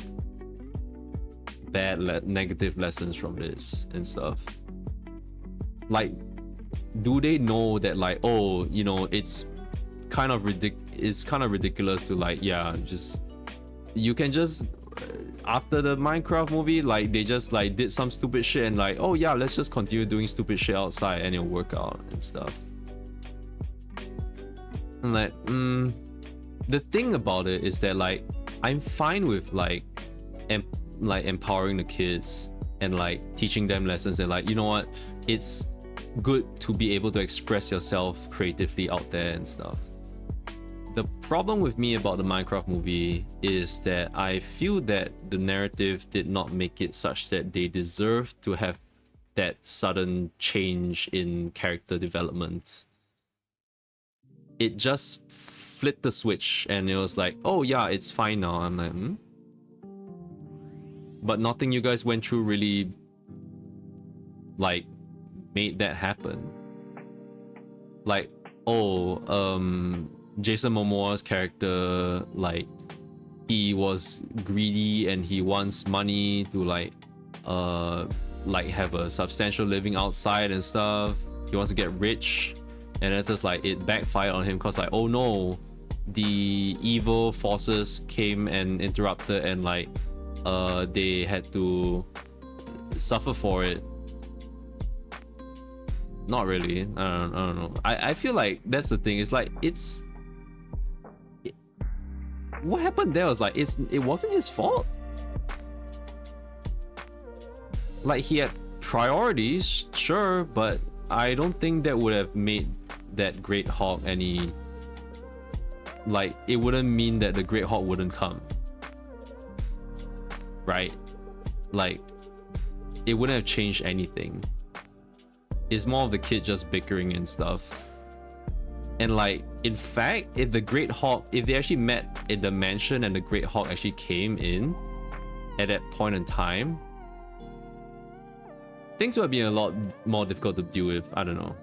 bad negative lessons from this and stuff. Like, do they know that, like, oh, you know, it's kind of ridiculous to, like, yeah, just you can just after the Minecraft movie, like, they just like did some stupid shit and like, oh yeah, let's just continue doing stupid shit outside and it'll work out and stuff. And like, the thing about it is that, like, I'm fine with like empowering the kids and like teaching them lessons and like, you know what, it's good to be able to express yourself creatively out there and stuff. The problem with me about the Minecraft movie is that I feel that the narrative did not make it such that they deserve to have that sudden change in character development. It just flipped the switch and it was like, oh yeah, it's fine now. I'm like, But nothing you guys went through really like made that happen. Like, oh, Jason Momoa's character, like, he was greedy and he wants money to like have a substantial living outside and stuff. He wants to get rich, and it's just like it backfired on him because like, oh no, the evil forces came and interrupted and like they had to suffer for it. Not really. I don't know. I feel like that's the thing. It's like what happened there was like it wasn't his fault. Like, he had priorities, sure, but I don't think that would have made that Great Hawk any, like, it wouldn't mean that the Great Hawk wouldn't come, right? Like, it wouldn't have changed anything. It's more of the kid just bickering and stuff. And like, in fact, if the Great Hawk, if they actually met in the mansion and the Great Hawk actually came in at that point in time, things would be a lot more difficult to deal with. I don't know.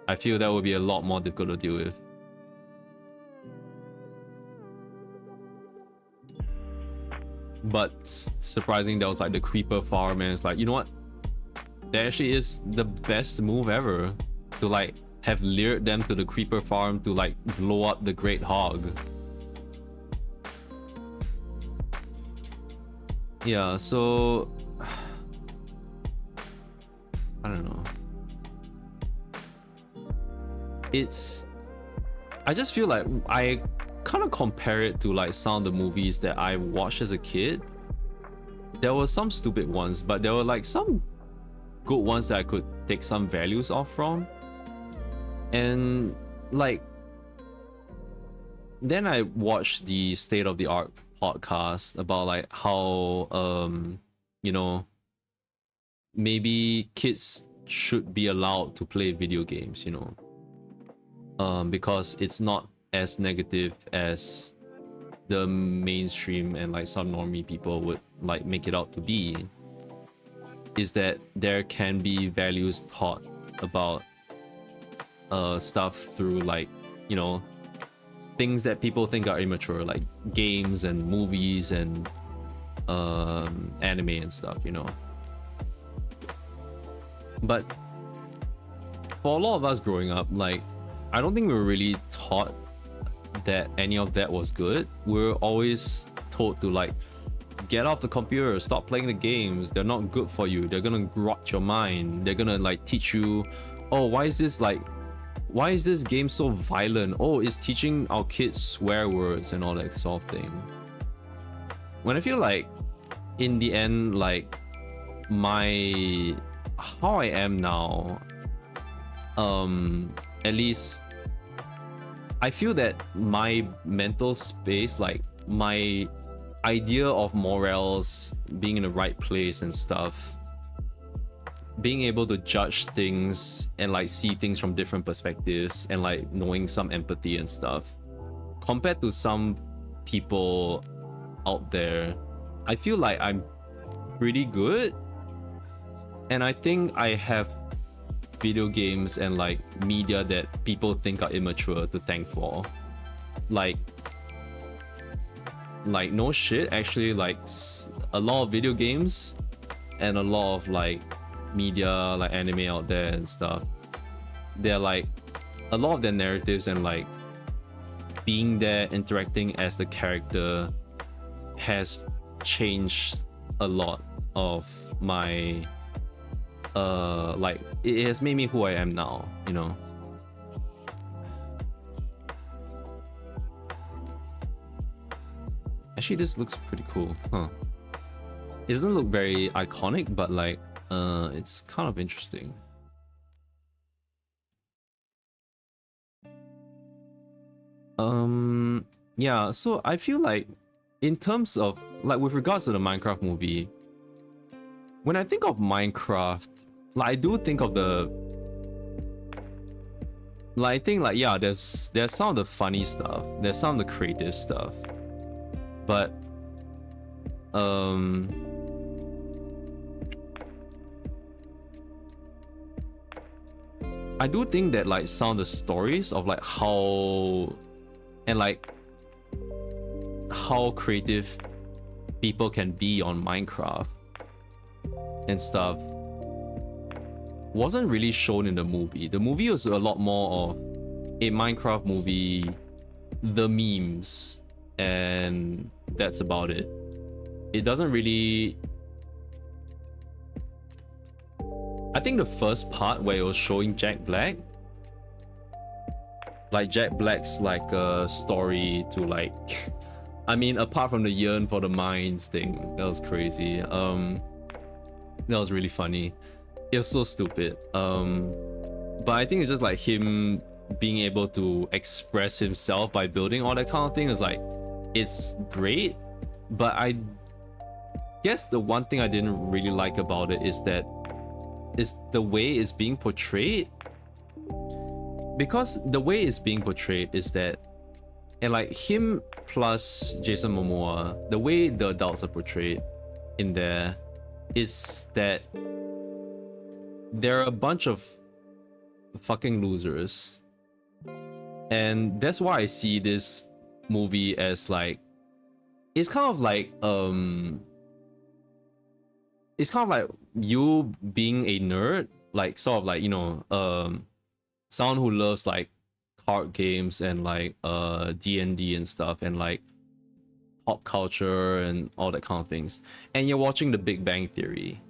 I feel that would be a lot more difficult to deal with. But surprising, that was like the creeper farm, and it's like, you know what? That actually is the best move ever, to like have lured them to the creeper farm to like blow up the Great Hog. Yeah, so I don't know. I just feel like I kind of compare it to like some of the movies that I watched as a kid. There were some stupid ones, but there were like some good ones that I could take some values off from. And like, then I watched the State of the Art podcast about like how you know, maybe kids should be allowed to play video games, you know, because it's not as negative as the mainstream and like some normie people would like make it out to be. Is that there can be values taught about stuff through like, you know, things that people think are immature, like games and movies and anime and stuff, you know. But for a lot of us growing up, like, I don't think we were really taught that any of that was good. We were always told to like, get off the computer, stop playing the games, they're not good for you, they're gonna rot your mind, they're gonna like teach you, oh, why is this game so violent? Oh, it's teaching our kids swear words and all that sort of thing. When I feel like in the end, like how I am now, at least I feel that my mental space, like my idea of morals, being in the right place and stuff, being able to judge things and like see things from different perspectives and like knowing some empathy and stuff, compared to some people out there, I feel like I'm pretty good. And I think I have video games and like media that people think are immature to thank for. Like no shit, actually, like a lot of video games and a lot of like media, like anime out there and stuff, they're like a lot of their narratives and like being there interacting as the character has changed a lot of my like it has made me who I am now, you know. Actually, this looks pretty cool, huh? It doesn't look very iconic, but like it's kind of interesting. Yeah, so I feel like in terms of like with regards to the Minecraft movie, when I think of Minecraft, like I do think of the like I think like yeah, there's some of the funny stuff, there's some of the creative stuff, but I do think that like some of the stories of like how and like how creative people can be on Minecraft and stuff wasn't really shown in the movie. The movie was a lot more of a Minecraft movie, the memes, and that's about it. It doesn't really... I think the first part where it was showing Jack Black, like Jack Black's like a story to like I mean, apart from the yearn for the mines thing, that was crazy. That was really funny. It was so stupid. But I think it's just like him being able to express himself by building all that kind of thing is like, it's great. But I guess the one thing I didn't really like about it is that is the way it's being portrayed. Because the way it's being portrayed is that, and like him plus Jason Momoa, the way the adults are portrayed in there is that they're a bunch of fucking losers. And that's why I see this movie as like, it's kind of like you being a nerd, like sort of like, you know, someone who loves like card games and like D&D and stuff and like pop culture and all that kind of things, and you're watching The Big Bang Theory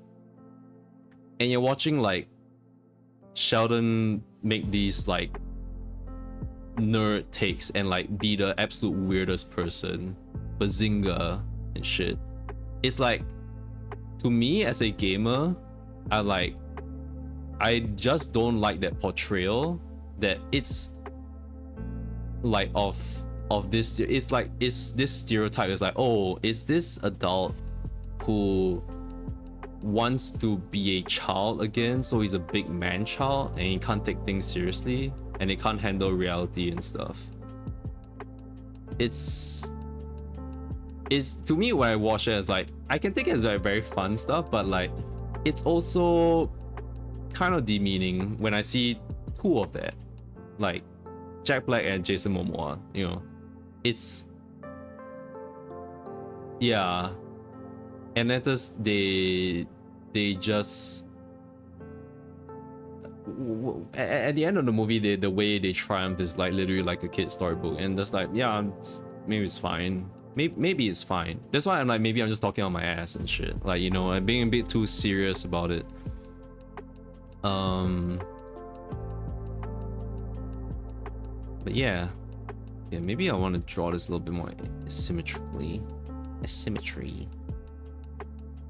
and you're watching like Sheldon make these like nerd takes and like be the absolute weirdest person, bazinga and shit. It's like, to me as a gamer, I just don't like that portrayal, that it's like of this, it's like, it's this stereotype. It's like, oh, is this adult who wants to be a child again, so he's a big man child and he can't take things seriously and he can't handle reality and stuff. It's to me, when I watch it, it's like I can take it as very, very fun stuff, but like it's also kind of demeaning when I see two of that, like Jack Black and Jason Momoa, you know. It's, yeah, and that is they just at the end of the movie, the way they triumph is like literally like a kid's storybook, and that's like, yeah, maybe it's fine. Maybe it's fine. That's why I'm like, maybe I'm just talking on my ass and shit. Like, you know, I'm being a bit too serious about it. But yeah, maybe I want to draw this a little bit more asymmetry.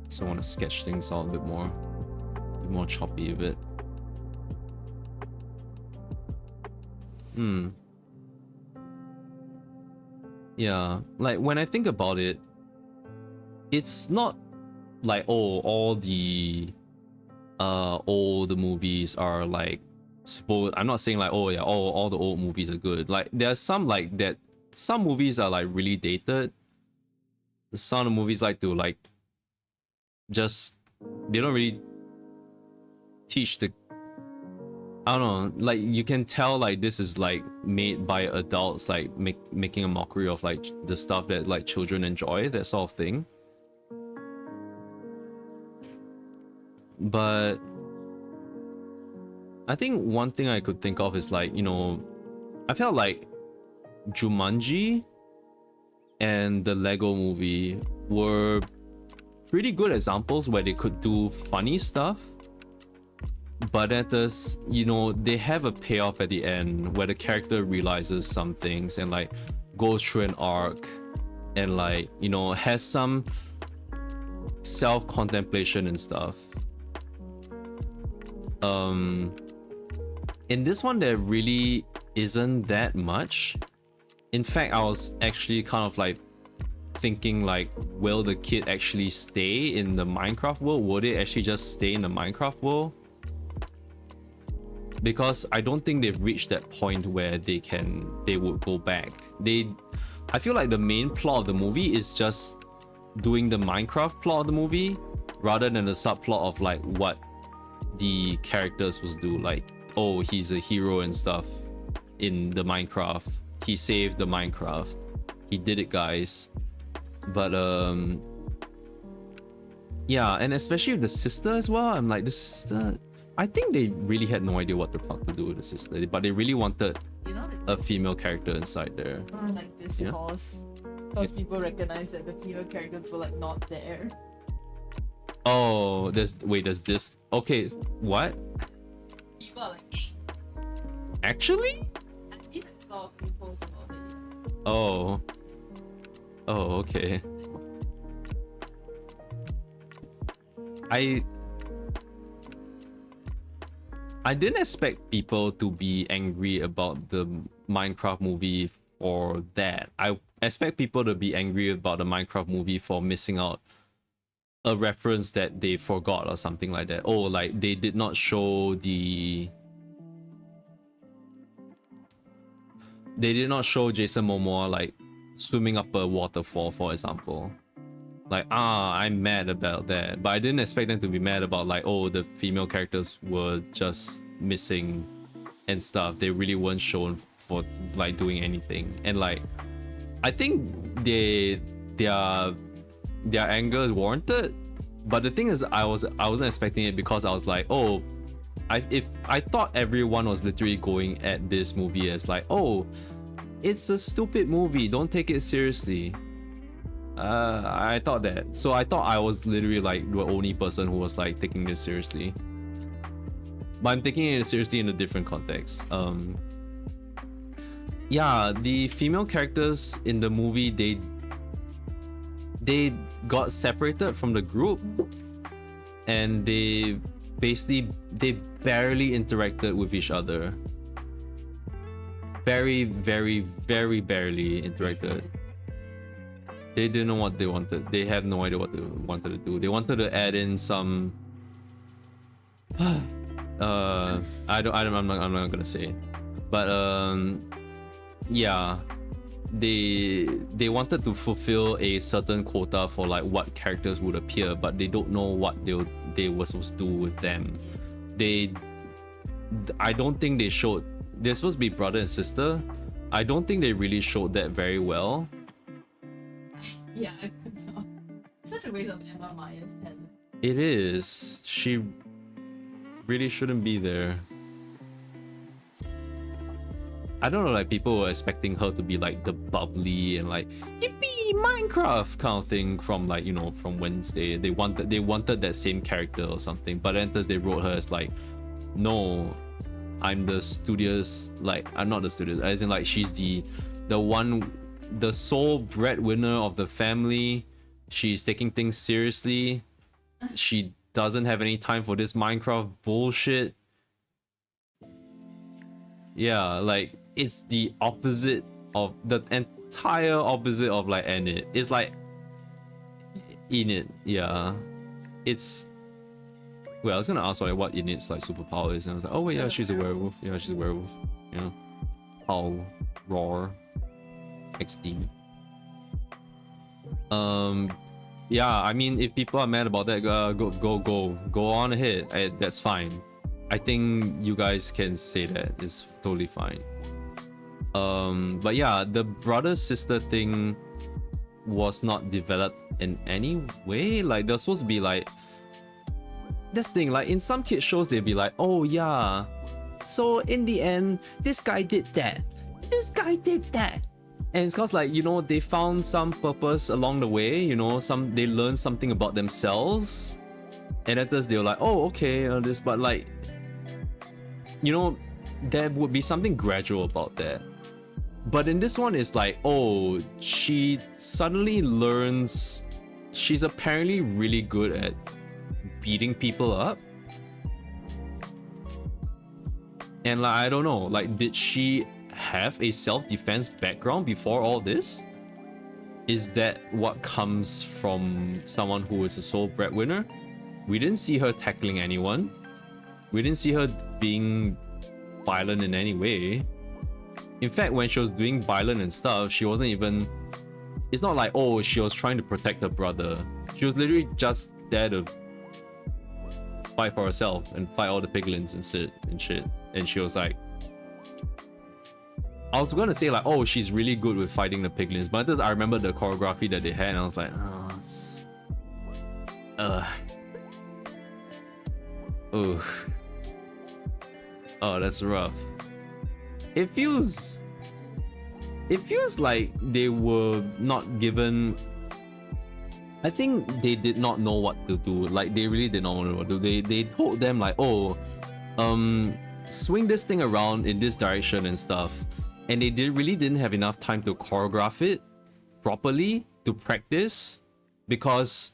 So I want to sketch things out a bit more, choppy a bit. Yeah, like when I think about it, it's not like, oh, all the movies are like I'm not saying like, oh yeah, all the old movies are good. Like there's some like that, some movies are like really dated. Some of the movies like to like just, they don't really teach the, I don't know, like you can tell like this is like made by adults, like making a mockery of like the stuff that like children enjoy, that sort of thing. But I think one thing I could think of is like, you know, I felt like Jumanji and the Lego movie were pretty good examples where they could do funny stuff, but at this, you know, they have a payoff at the end where the character realizes some things and like goes through an arc and like, you know, has some self-contemplation and stuff. In this one there really isn't that much. In fact, I was actually kind of like thinking like, will the kid actually stay in the Minecraft world? Would it actually just stay in the Minecraft world? Because I don't think they've reached that point where they would go back. I feel like the main plot of the movie is just doing the Minecraft plot of the movie rather than the subplot of like what the characters was do, like, oh, he's a hero and stuff in the Minecraft, he saved the Minecraft, he did it, guys. But yeah, and especially with the sister as well, I'm like, the sister, I think they really had no idea what the fuck to do with the sister, but they really wanted a female character inside there. Like this cause people recognize that the female characters were like not there. Oh, there's this. Okay, what? People are like, actually? at least I saw a few posts about it. Oh, okay. I didn't expect people to be angry about the Minecraft movie for that. I expect people to be angry about the Minecraft movie for missing out a reference that they forgot or something like that. Oh, like they did not show Jason Momoa like swimming up a waterfall, for example. Like, I'm mad about that. But I didn't expect them to be mad about like, oh, the female characters were just missing and stuff. They really weren't shown for like doing anything. And like, I think their anger is warranted. But the thing is, I wasn't expecting it, because I was like, oh, I thought everyone was literally going at this movie as like, oh, it's a stupid movie, don't take it seriously. I thought that. So I thought I was literally like the only person who was like taking this seriously. But I'm taking it seriously in a different context. Yeah, the female characters in the movie, they got separated from the group, and they barely interacted with each other. Very, very, very barely interacted. They didn't know what they wanted. They had no idea what they wanted to do. They wanted to add in some I'm not gonna say it. But yeah, they wanted to fulfill a certain quota for like what characters would appear, but they don't know what they were supposed to do with them. I don't think they showed. They're supposed to be brother and sister. I don't think they really showed that very well. Yeah, I could not. It's such a waste of Emma Myers' talent. It is. She really shouldn't be there. I don't know, like people were expecting her to be like the bubbly and like yippee Minecraft kind of thing from like, you know, from Wednesday. They wanted that same character or something, but then they wrote her as like, no, I'm the studious, like I'm not the studious, as in like she's the sole breadwinner of the family. She's taking things seriously. She doesn't have any time for this Minecraft bullshit. Yeah, like it's the opposite of the entire opposite of like Enid. It's like Enid, yeah. It's, well, I was gonna ask like what Enid's like superpower is, and I was like, oh wait, yeah, she's a werewolf. Yeah, she's a werewolf. You know, howl, roar, XD. Yeah, I mean, if people are mad about that, go on ahead. That's fine. I think you guys can say that. It's totally fine. But yeah, the brother sister thing was not developed in any way. Like, they're supposed to be like, this thing, like in some kids shows, they'd be like, oh yeah, so in the end, this guy did that, this guy did that. And it's cause like, you know, they found some purpose along the way, you know, they learned something about themselves. And at this, they were like, oh, okay, this, but like, you know, there would be something gradual about that. But in this one, it's like, oh, she suddenly learns she's apparently really good at beating people up. And like, I don't know, like, did she have a self-defense background before all this? Is that what comes from someone who is a sole breadwinner? We didn't see her tackling anyone. We didn't see her being violent in any way. In fact, when she was doing violent and stuff, she wasn't even... It's not like, oh, she was trying to protect her brother. She was literally just there to fight for herself and fight all the piglins and shit. And she was like... I was gonna say like, oh, she's really good with fighting the piglins, but I remember the choreography that they had and I was like, oh, it's... Oh, that's rough. It feels like they were not given... I think they did not know what to do. Like, they really did not know what to do. They told them like, oh, swing this thing around in this direction and stuff. And they really didn't have enough time to choreograph it properly, to practice, because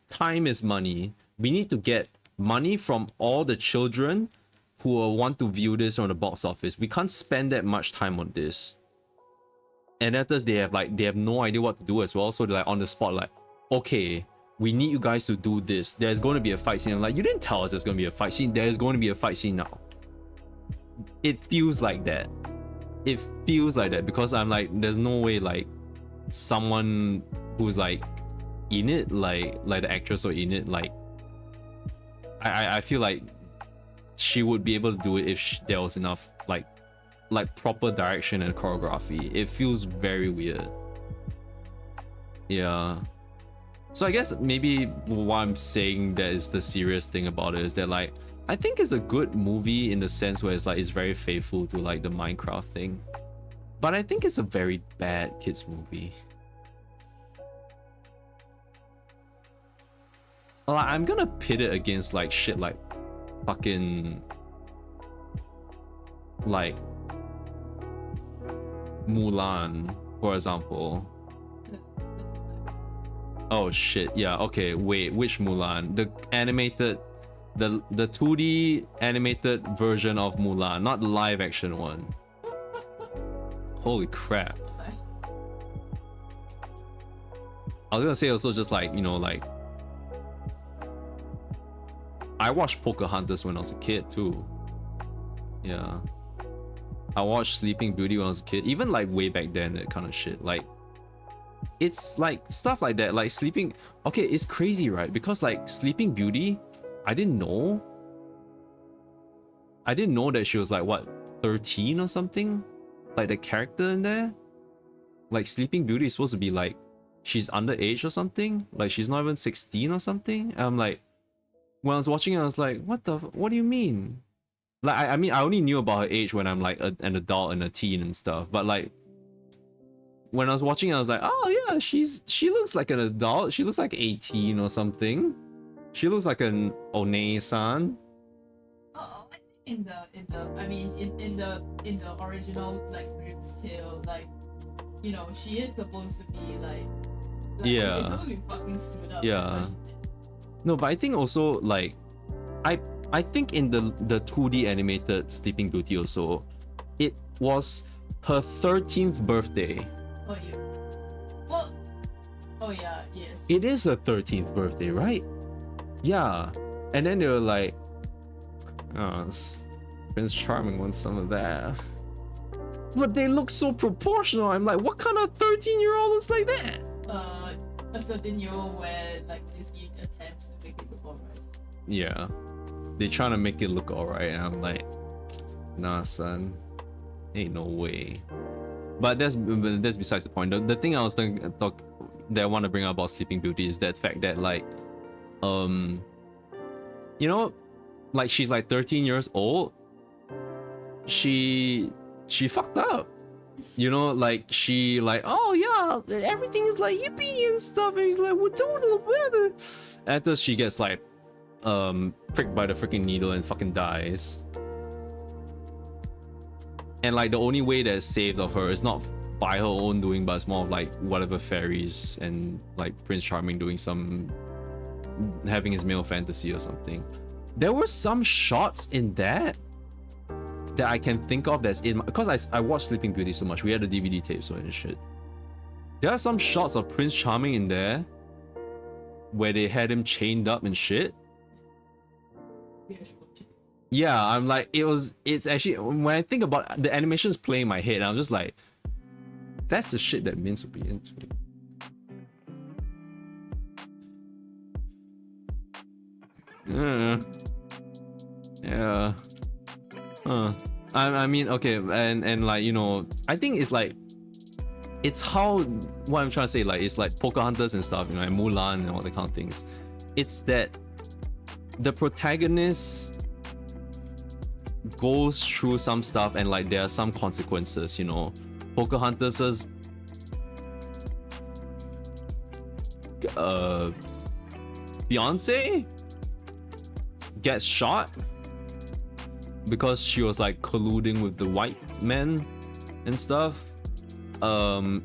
time is money. We need to get money from all the children who will want to view this on the box office. We can't spend that much time on this. And after they have no idea what to do as well, so they're like on the spot like, okay, we need you guys to do this. There's going to be a fight scene. I'm like, you didn't tell us there's going to be a fight scene. There's going to be a fight scene now. It feels like that. It feels like that because I'm like, there's no way like someone who's like in it, like the actress or in it, like I feel like she would be able to do it if there was enough like proper direction and choreography. It feels very weird. Yeah. So I guess maybe what I'm saying that is the serious thing about it is that like, I think it's a good movie in the sense where it's like, it's very faithful to like the Minecraft thing. But I think it's a very bad kids movie. Like, I'm gonna pit it against like shit like fucking like Mulan, for example. Oh shit, yeah, okay, wait, which Mulan? The animated, the 2D animated version of Mulan, not the live action one. Holy crap. I was gonna say also just like, you know, like I watched Pocahontas when I was a kid too. Yeah. I watched Sleeping Beauty when I was a kid, even like way back then, that kind of shit. Like, it's like stuff like that, like Sleeping... Okay, it's crazy, right? Because like Sleeping Beauty, I didn't know that she was like, what, 13 or something? Like the character in there? Like Sleeping Beauty is supposed to be like, she's underage or something? Like she's not even 16 or something? And I'm like, when I was watching it, I was like, what do you mean? Like, I mean, I only knew about her age when I'm like an adult and a teen and stuff. But like, when I was watching it, I was like, oh yeah, she looks like an adult. She looks like 18 or something. She looks like an One-san. Oh, I think in the original like Grimm's Tale, like, you know, she is supposed to be like yeah, it's supposed to be fucking screwed up. yeah. No, but I think also like, I think in the 2D animated Sleeping Beauty also, it was her 13th birthday. Oh yeah. Well, oh yeah, yes. It is her 13th birthday, right? Yeah. And then they were like, oh, Prince Charming wants some of that. But they look so proportional. I'm like, what kind of 13-year-old looks like that? A 13-year-old where like Disney attempts to make it look alright. Yeah. They trying to make it look alright, and I'm like, nah, son. Ain't no way. But that's besides the point. The thing I was that I want to bring up about Sleeping Beauty is that fact that like, you know, like she's like 13 years old. She fucked up. You know, like she like, oh yeah, everything is like yippee and stuff, and he's like, what the after she gets like pricked by the freaking needle and fucking dies. And like the only way that's saved of her is not by her own doing, but it's more of like whatever fairies and like Prince Charming doing having his male fantasy or something. There were some shots in that I can think of that's in my, because I watched Sleeping Beauty so much. We had the DVD tape so and shit. There are some shots of Prince Charming in there where they had him chained up and shit. Yeah, I'm like, it's actually, when I think about the animations playing in my head, I'm just like, that's the shit that Mince would be into. Yeah. I mean, okay, and like, you know, I think it's like, it's how, what I'm trying to say, like, it's like Pocahontas and stuff, you know, and Mulan and all the kind of things. It's that the protagonist goes through some stuff and like there are some consequences, you know. Pocahontas's fiance gets shot because she was like colluding with the white men and stuff. Her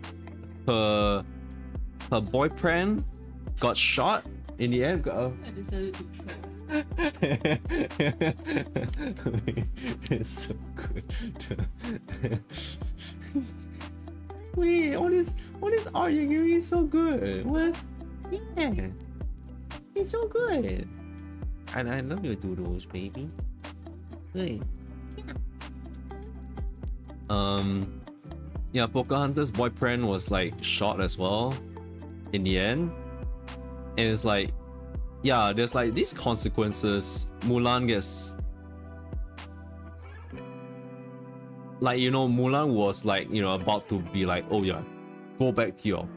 boyfriend got shot in the end. I decided to try. It's so good. Wait, all this art you're giving is so good. What? Yeah, it's so good. And I love your doodles, baby. Hey. Yeah, Pocahontas' boyfriend was like shot as well in the end. And it's like, yeah, there's like these consequences. Mulan gets, like, you know, Mulan was like, you know, about to be like, oh yeah, go back to your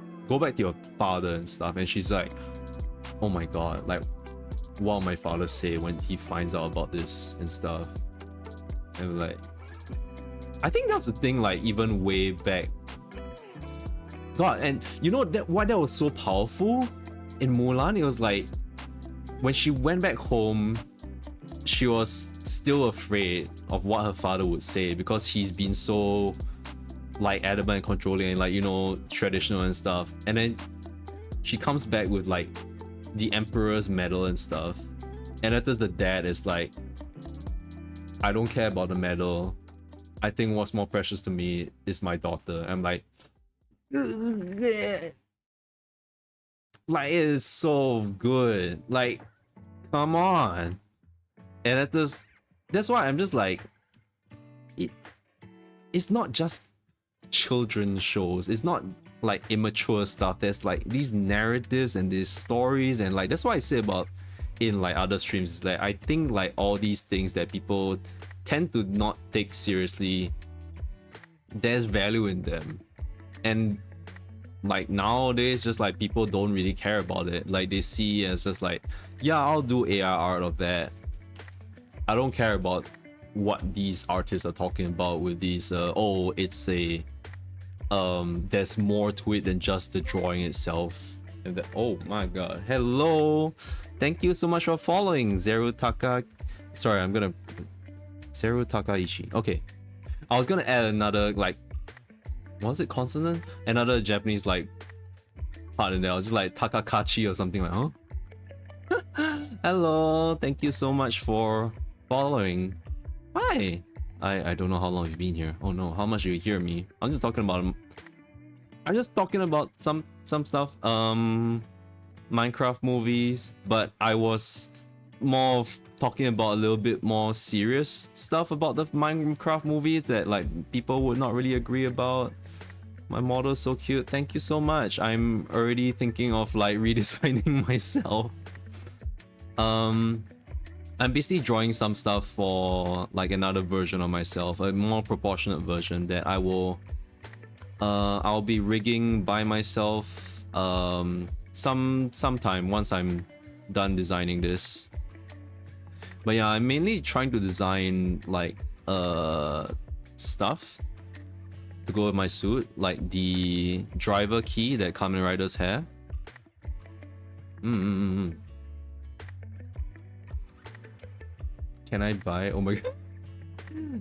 father and stuff. And she's like, oh my god, like, what will my father say when he finds out about this and stuff? And like, I think that's the thing, like, even way back. God, and you know that why that was so powerful in Mulan? It was like, when she went back home, she was still afraid of what her father would say because he's been so like adamant and controlling and like, you know, traditional and stuff. And then she comes back with like the Emperor's medal and stuff. And after the dad is like, I don't care about the medal. I think what's more precious to me is my daughter. I'm like, like, it is so good. Like, come on. And that's why I'm just like, it's not just children's shows. It's not like immature stuff. There's like these narratives and these stories, and like that's why I say about in like other streams is like, I think like all these things that people tend to not take seriously, there's value in them. And like nowadays, just like people don't really care about it. Like they see as just like, yeah, I'll do AI art of that. I don't care about what these artists are talking about with these oh, it's a there's more to it than just the drawing itself. And that, oh my god, hello, thank you so much for following Zeru Taka. Sorry, I'm gonna Zeru Takaichi. Okay, I was gonna add another like, what was it, consonant, another Japanese like part in there. I was just like Takakachi or something like, huh? Hello, thank you so much for following. Hi. I don't know how long you've been here. Oh no, how much you hear me? I'm just talking about some stuff. Minecraft movies, but I was more of talking about a little bit more serious stuff about the Minecraft movies that like people would not really agree about. My model is so cute. Thank you so much. I'm already thinking of like redesigning myself. I'm basically drawing some stuff for like another version of myself, a more proportionate version that I will I'll be rigging by myself sometime once I'm done designing this. But yeah, I'm mainly trying to design like stuff to go with my suit, like the driver key that Kamen Riders have. Can I buy? Oh my god.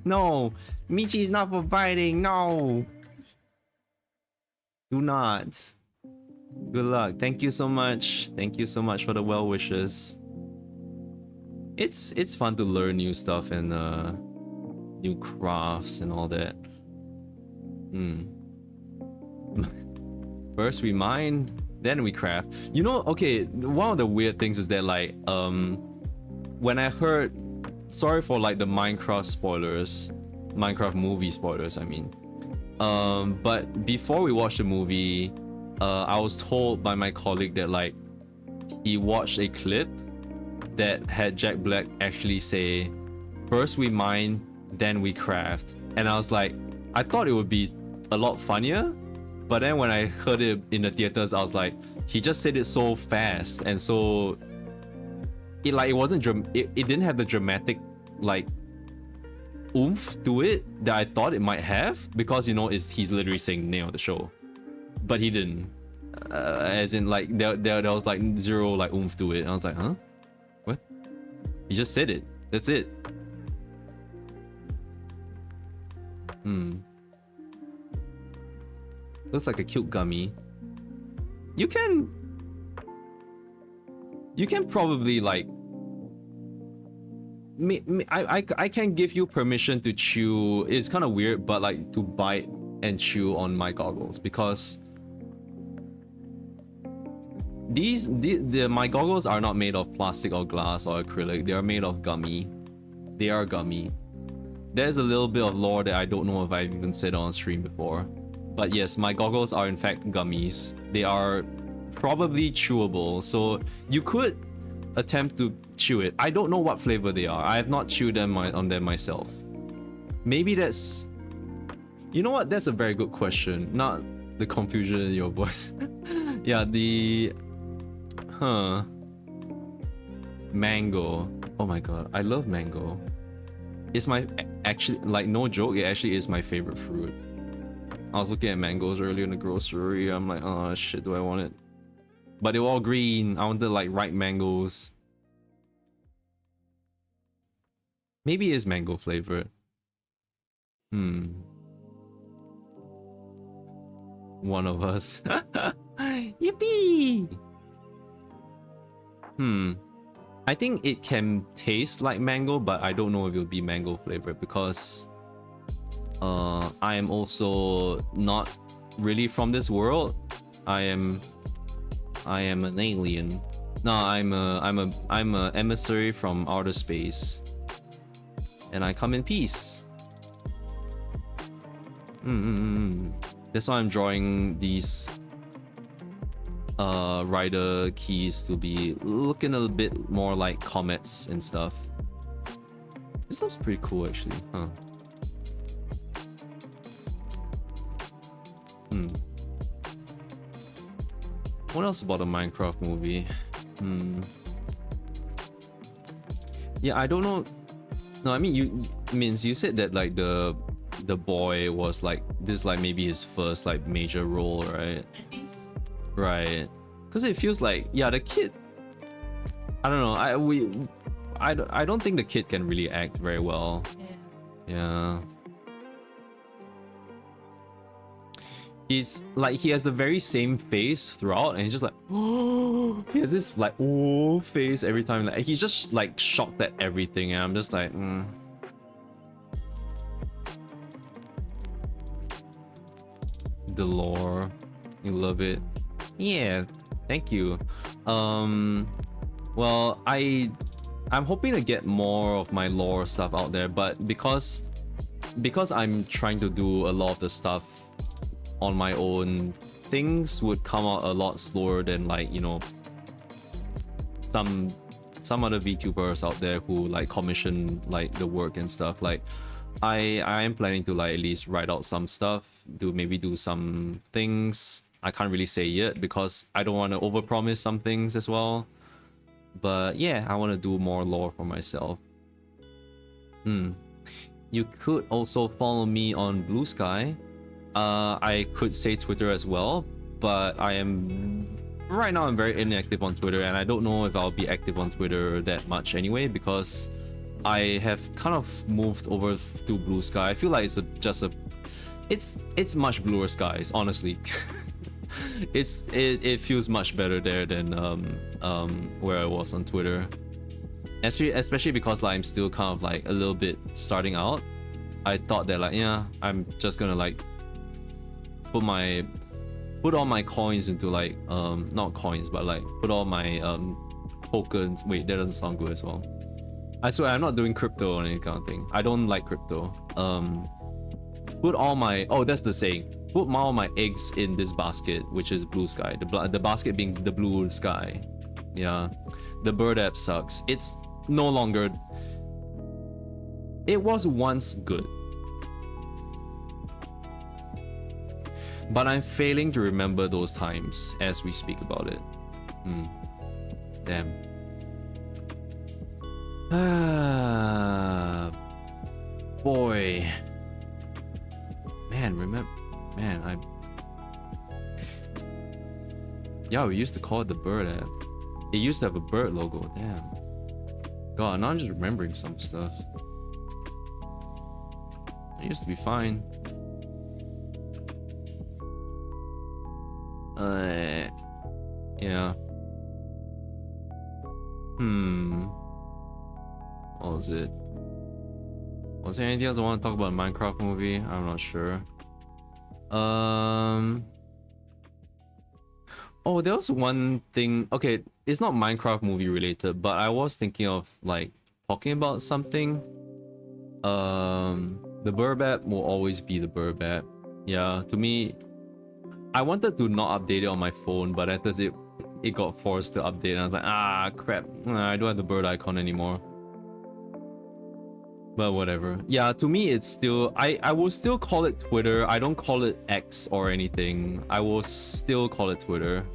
No! Michi is not for biting! No! Do not. Good luck. Thank you so much. Thank you so much for the well wishes. It's fun to learn new stuff and new crafts and all that. First we mine, then we craft. You know, okay, one of the weird things is that like when I heard, sorry for like the Minecraft spoilers, Minecraft movie spoilers, I mean. But before we watched the movie, I was told by my colleague that like he watched a clip that had Jack Black actually say, first we mine, then we craft. And I was like, I thought it would be a lot funnier, but then when I heard it in the theaters, I was like, he just said it so fast, and so it wasn't it didn't have the dramatic like oomph to it that I thought it might have, because you know he's literally saying the name of the show, but he didn't. As in like there was like zero like oomph to it. And I was like, huh? What? He just said it. That's it. Looks like a cute gummy. You can probably like I can give you permission to chew. It's kind of weird, but like to bite and chew on my goggles, because my goggles are not made of plastic or glass or acrylic. They are made of gummy. They are gummy. There's a little bit of lore that I don't know if I've even said on stream before. But yes, my goggles are in fact gummies. They are probably chewable, so you could attempt to chew it. I don't know what flavor they are. I have not chewed them on them myself. Maybe that's... You know what? That's a very good question. Not the confusion in your voice. Yeah, the... Mango. Oh my god, I love mango. It's my... Actually, like no joke, it actually is my favorite fruit. I was looking at mangoes earlier in the grocery. I'm like, oh shit, do I want it? But they were all green. I wanted like ripe mangoes. Maybe it is mango flavored. One of us. Yippee! I think it can taste like mango, but I don't know if it'll be mango flavored, because I am also not really from this world. I am an alien. No, I'm a emissary from outer space, and I come in peace. That's why I'm drawing these rider keys to be looking a little bit more like comets and stuff. This looks pretty cool actually, huh? What else about the Minecraft movie? Yeah, I don't know. No, I mean you said that like the boy was like this, like maybe his first like major role, right? I think so. Right, because it feels like, yeah, the kid, I don't know, I don't think the kid can really act very well. Yeah. He's like, he has the very same face throughout, and he's just like, oh, he has this like oh face every time. Like he's just like shocked at everything, and I'm just like, The lore, you love it. Yeah, thank you. Well, I'm hoping to get more of my lore stuff out there, but because I'm trying to do a lot of the stuff on my own, things would come out a lot slower than like, you know, some other VTubers out there who like commission like the work and stuff. Like I am planning to like at least write out some stuff, maybe do some things. I can't really say yet because I don't want to overpromise some things as well. But yeah, I want to do more lore for myself. You could also follow me on Blue Sky. I could say Twitter as well, but I am right now I'm very inactive on Twitter, and I don't know if I'll be active on Twitter that much anyway, because I have kind of moved over to Blue Sky. I feel like it's much bluer skies, honestly. it feels much better there than where I was on Twitter. Especially because like I'm still kind of like a little bit starting out. I thought that like, yeah, I'm just gonna like put all my coins into like not coins, but like put all my tokens. Wait, that doesn't sound good as well. I swear I'm not doing crypto or any kind of thing. I don't like crypto. Put all my, oh, that's the saying, put all my eggs in this basket, which is Blue Sky. The basket being the blue sky. Yeah, the bird app sucks. It's no longer, it was once good, but I'm failing to remember those times as we speak about it. Damn. Boy. Yeah, we used to call it the bird app. It used to have a bird logo. Damn. God, now I'm just remembering some stuff. It used to be fine. Yeah. What was it? Was there anything else I want to talk about? Minecraft movie? I'm not sure. Oh, there was one thing. Okay, it's not Minecraft movie related, but I was thinking of like talking about something. The Burb app will always be the Burb app. Yeah, to me, I wanted to not update it on my phone, but after it got forced to update, and I was like, ah, crap. I don't have the bird icon anymore. But whatever. Yeah, to me, it's still, I will still call it Twitter. I don't call it X or anything. I will still call it Twitter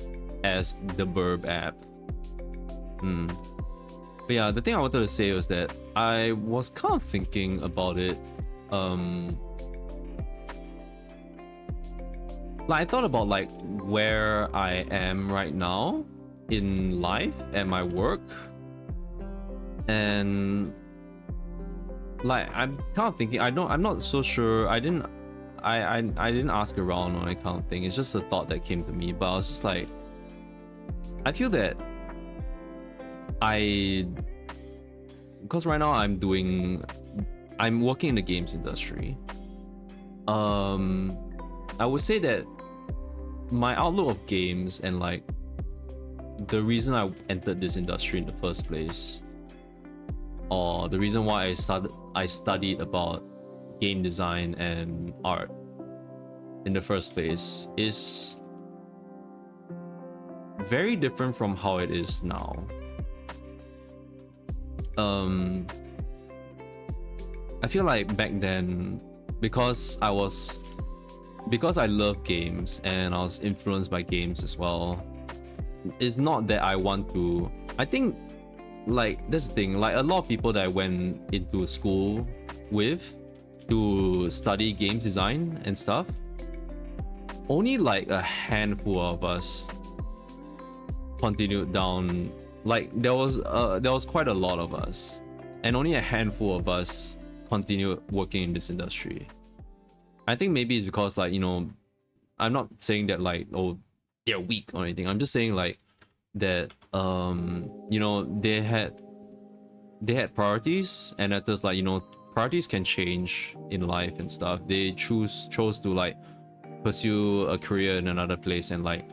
as the Burb app. But yeah, the thing I wanted to say was that I was kind of thinking about it. Like, I thought about like where I am right now in life and my work, and like I'm kind of thinking, I'm not so sure. I didn't ask around on that kind of thing. It's just a thought that came to me, but I was just like, I feel that because right now I'm working in the games industry. I would say that my outlook of games and like the reason I entered this industry in the first place, or the reason why I studied about game design and art in the first place, is very different from how it is now. I feel like back then, because I love games and I was influenced by games as well, it's not that I want to, I think, like, this thing, like a lot of people that I went into school with to study games design and stuff, only like a handful of us continued down. Like there was quite a lot of us, and only a handful of us continued working in this industry. I think maybe it's because, like, you know, I'm not saying that like, oh, they're weak or anything. I'm just saying like that you know, they had priorities, and that just, like, you know, priorities can change in life and stuff. They chose to like pursue a career in another place, and like,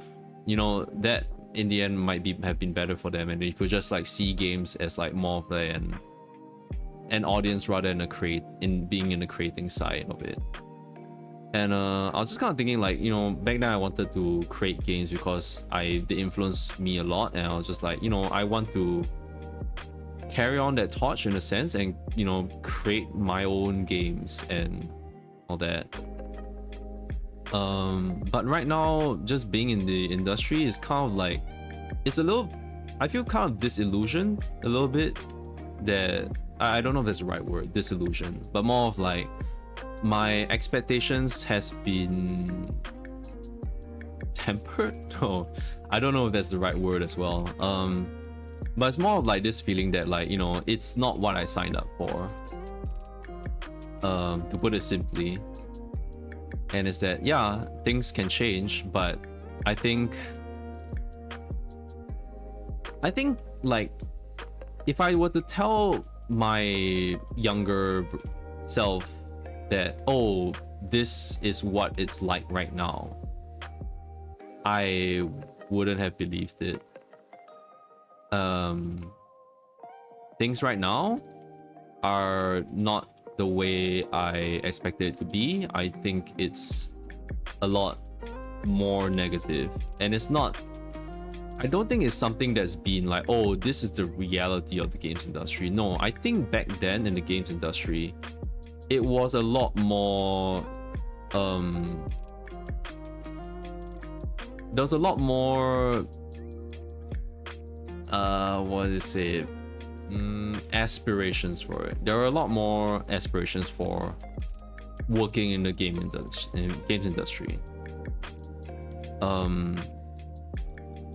you know, that in the end might have been better for them, and they could just like see games as like more of an audience rather than being in the creating side of it. And I was just kind of thinking, like, you know, back then I wanted to create games because they influenced me a lot, and I was just like, you know, I want to carry on that torch in a sense, and, you know, create my own games and all that. But right now, just being in the industry is kind of like, it's a little, I feel kind of disillusioned a little bit, that I don't know if that's the right word, disillusion, but more of like my expectations has been tempered. No, I don't know if that's the right word as well. But it's more of like this feeling that, like, you know, it's not what I signed up for, to put it simply. And it's that, yeah, things can change, but I think like, if I were to tell my younger self that, oh, this is what it's like right now, I wouldn't have believed it. Things right now are not the way I expected it to be. I think it's a lot more negative, and it's not, I don't think it's something that's been like, oh, this is the reality of the games industry. No, I think back then in the games industry, it was a lot more, there was a lot more, what is it? Aspirations for it. There are a lot more aspirations for working in the games industry.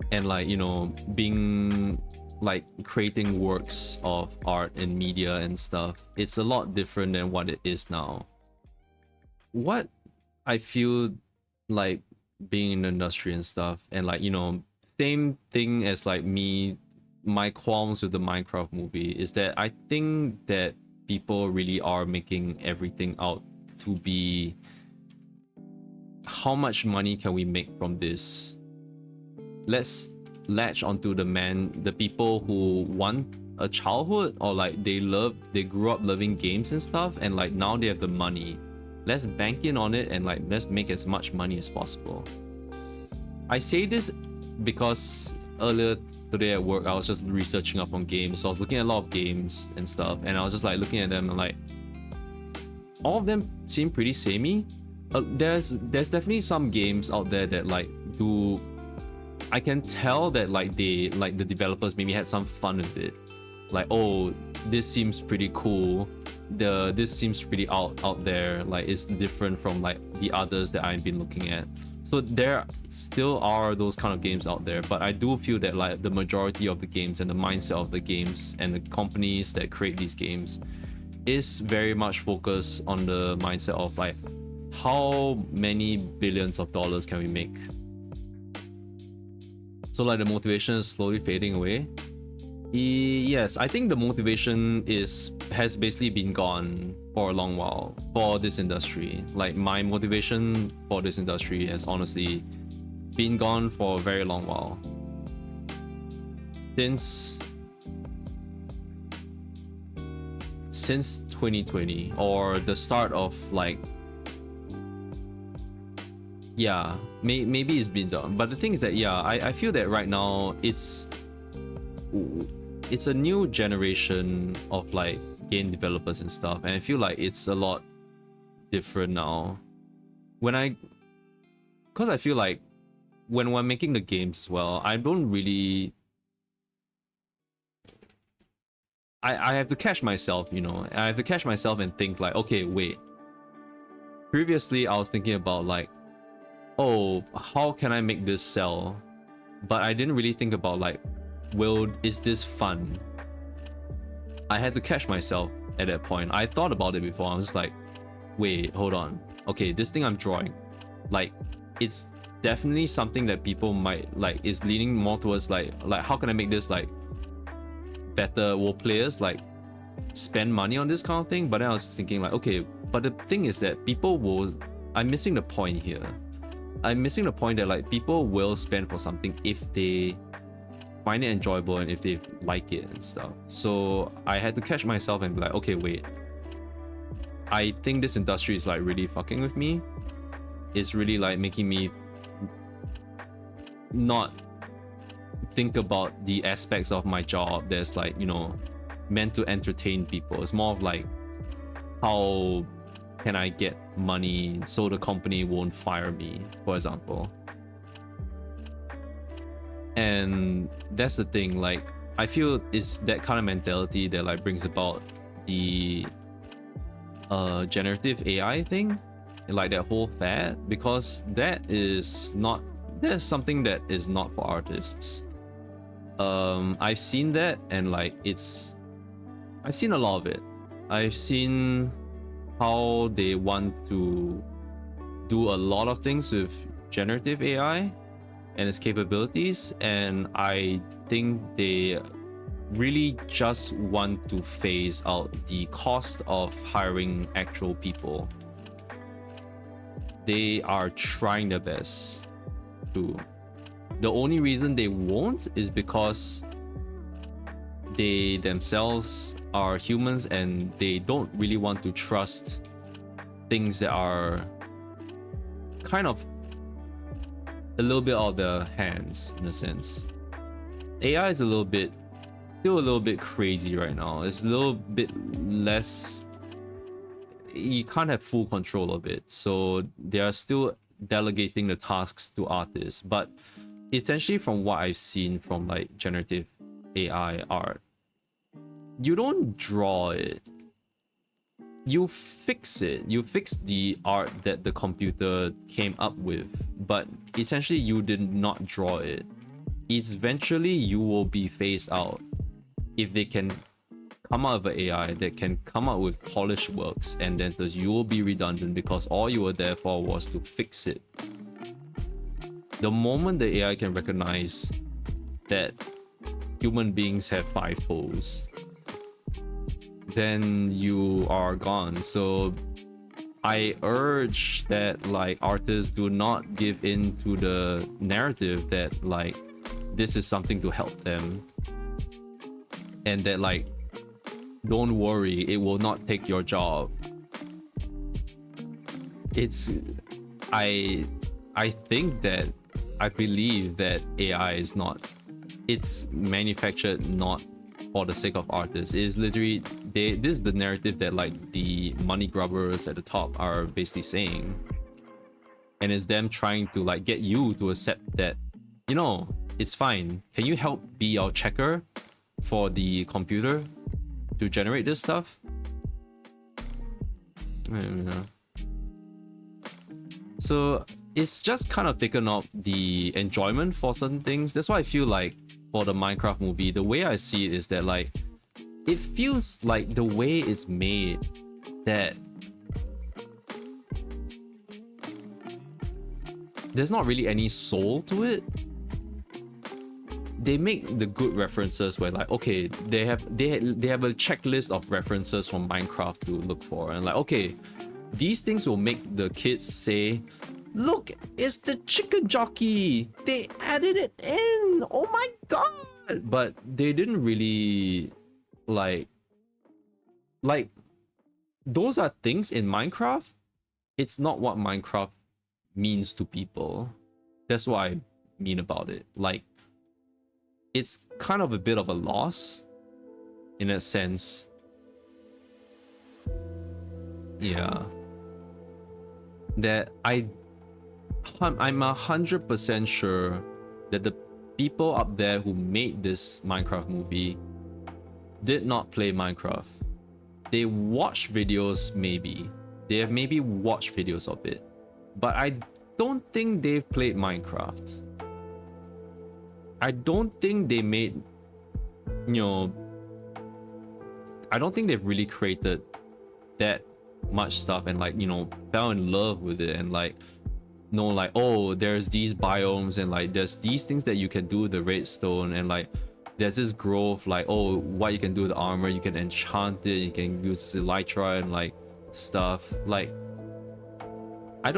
And like, you know, being like creating works of art and media and stuff, it's a lot different than what it is now. What I feel like being in the industry and stuff, and like, you know, same thing as like me, my qualms with the Minecraft movie, is that I think that people really are making everything out to be, how much money can we make from this? Let's latch onto the people who want a childhood, or like they grew up loving games and stuff, and like now they have the money. Let's bank in on it and like let's make as much money as possible. I say this because earlier today at work I was just researching up on games, so I was looking at a lot of games and stuff, and I was just like looking at them and like, all of them seem pretty samey. There's definitely some games out there that like do, I can tell that like the developers maybe had some fun with it. Like, oh, this seems pretty cool. This seems pretty out there. Like, it's different from like the others that I've been looking at. So there still are those kind of games out there, but I do feel that like the majority of the games and the mindset of the games and the companies that create these games is very much focused on the mindset of like, how many billions of dollars can we make? So like the motivation is slowly fading away. Yes, I think the motivation has basically been gone for a long while for this industry. Like, my motivation for this industry has honestly been gone for a very long while. Since 2020, or the start of like, yeah, maybe it's been done. But the thing is that, yeah, I feel that right now it's a new generation of like game developers and stuff, and I feel like it's a lot different now. Because I feel like when we're making the games as well, I don't really, I have to catch myself, you know. I have to catch myself and think like, okay, wait, previously I was thinking about like, oh, how can I make this sell? But I didn't really think about like, is this fun? I had to catch myself at that point. I thought about it before. I was like, wait, hold on. Okay, this thing I'm drawing, like, it's definitely something that people might like, is leaning more towards like how can I make this like better? Will players like spend money on this kind of thing? But then I was thinking like, okay, but the thing is that I'm missing the point here. I'm missing the point that like people will spend for something if they find it enjoyable and if they like it and stuff. So I had to catch myself and be like, okay, wait, I think this industry is like really fucking with me. It's really like making me not think about the aspects of my job that's like, you know, meant to entertain people. It's more of like, how can I get money so the company won't fire me, for example. And that's the thing, like, I feel it's that kind of mentality that like brings about the generative AI thing, like that whole fad, because that's something that is not for artists. I've seen that, and like I've seen a lot of it. I've seen how they want to do a lot of things with generative AI and its capabilities, and I think they really just want to phase out the cost of hiring actual people. They are trying their best to. The only reason they won't is because they themselves are humans and they don't really want to trust things that are kind of a little bit out of their hands, in a sense. AI is still a little bit crazy right now. It's a little bit less, you can't have full control of it, so they are still delegating the tasks to artists. But essentially, from what I've seen from like generative AI art, you don't draw it, you fix it. You fix the art that the computer came up with, but essentially you did not draw it. Eventually you will be phased out if they can come out of an AI that can come out with polished works, and then you will be redundant because all you were there for was to fix it. The moment the AI can recognize that human beings have 5 holes, then you are gone. So I urge that like artists do not give in to the narrative that like this is something to help them, and that like don't worry, it will not take your job. I think that I believe that AI is not, it's manufactured not for the sake of artists. It is literally, this is the narrative that like the money grubbers at the top are basically saying, and it's them trying to like get you to accept that, you know, it's fine. Can you help be our checker for the computer to generate this stuff? Yeah. So it's just kind of taken up the enjoyment for certain things. That's why I feel like for the Minecraft movie, the way I see it is that like it feels like the way it's made, that there's not really any soul to it. They make the good references where like, okay, they have a checklist of references from Minecraft to look for, and like, okay, these things will make the kids say, look, it's the chicken jockey, they added it in, oh my god. But they didn't really like those are things in Minecraft. It's not what Minecraft means to people. That's what I mean about it. Like, it's kind of a bit of a loss in a sense. Yeah. That I'm 100% sure that the people up there who made this Minecraft movie did not play Minecraft. They watched videos, maybe. They have maybe watched videos of it. But I don't think they've played Minecraft. I don't think they made, you know, I don't think they've really created that much stuff and like, you know, fell in love with it and like, know like, oh, there's these biomes and like there's these things that you can do with the redstone, and like there's this growth, like, oh, what you can do with the armor, you can enchant it, you can use this elytra and like stuff. Like, I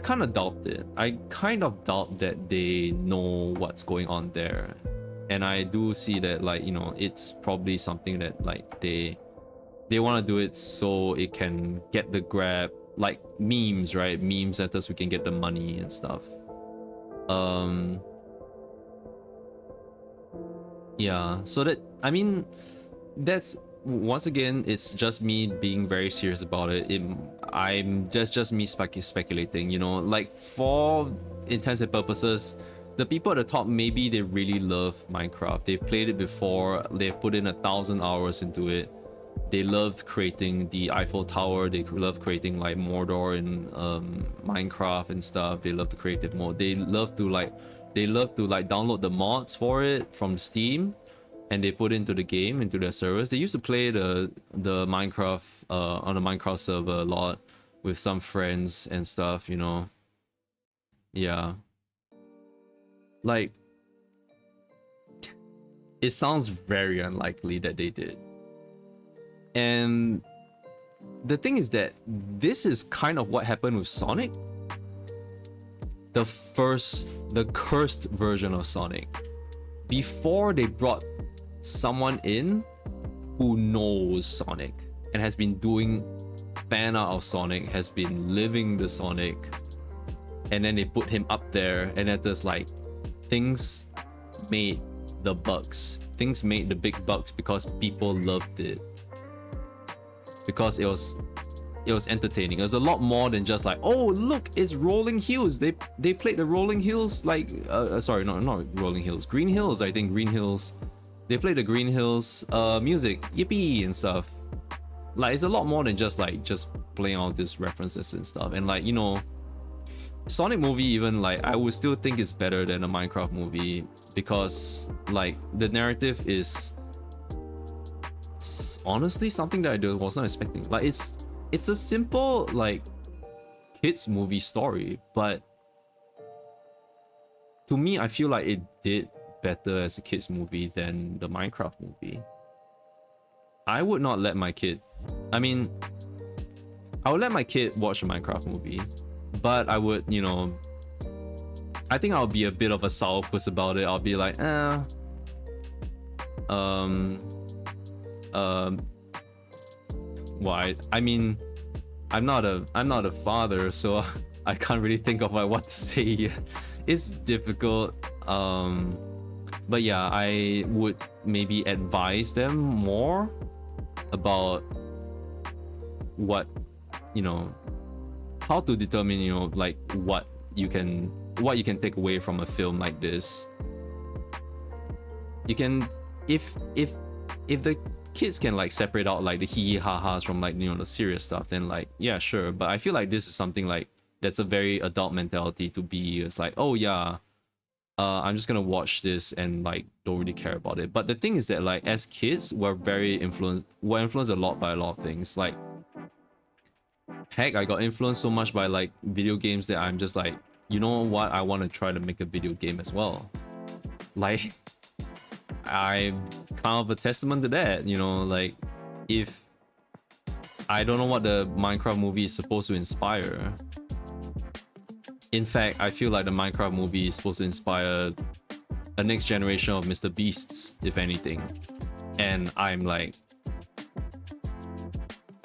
kind of doubt it. I kind of doubt that they know what's going on there. And I do see that, like, you know, it's probably something that like they want to do it so it can get the grab, like memes, right? Memes that us we can get the money and stuff. Yeah, so that, I mean, that's, once again, it's just me being very serious about it. I'm just me speculating, you know, like for intents and purposes, the people at the top, maybe they really love Minecraft. They've played it before. They've put in 1,000 hours into it. They loved creating the Eiffel Tower. They love creating like Mordor in Minecraft and stuff. They love the creative mode. They love to like download the mods for it from Steam, and they put into the game, into their servers. They used to play the Minecraft on the Minecraft server a lot with some friends and stuff, you know. Yeah. Like, it sounds very unlikely that they did. And the thing is that this is kind of what happened with Sonic. The cursed version of Sonic. Before they brought someone in who knows Sonic and has been doing fan art of Sonic, has been living the Sonic, and then they put him up there, and then there's like, things made the bucks. Things made the big bucks because people loved it. Because it was entertaining. It was a lot more than just like, oh look, it's Rolling Hills. They played the Rolling Hills like sorry, not Rolling Hills, Green Hills. I think Green Hills. They played the Green Hills music, yippee and stuff. Like, it's a lot more than just playing all these references and stuff. And like, you know, Sonic movie, even like, I would still think it's better than a Minecraft movie because like the narrative is honestly something that I was not expecting. Like, it's a simple like kids movie story, but to me, I feel like it did better as a kids movie than the Minecraft movie. I would not let my kid, I mean, I would let my kid watch a Minecraft movie, but I would, you know, I think I'll be a bit of a sourpuss about it. I'll be like, why? I mean, I'm not a father, so I can't really think of like what to say yet. It's difficult. But yeah, I would maybe advise them more about what, you know, how to determine, you know, like what you can take away from a film like this. You can, if the kids can like separate out like the hee ha ha's from like, you know, the serious stuff, then like, yeah, sure. But I feel like this is something like that's a very adult mentality to be. It's like, oh yeah, I'm just gonna watch this and like don't really care about it. But the thing is that like as kids, we're influenced a lot by a lot of things. Like, heck, I got influenced so much by like video games that I'm just like, you know what, I want to try to make a video game as well. Like, I'm kind of a testament to that, you know. Like, if I don't know what the Minecraft movie is supposed to inspire. In fact, I feel like the Minecraft movie is supposed to inspire a next generation of Mr. Beasts, if anything. And I'm like,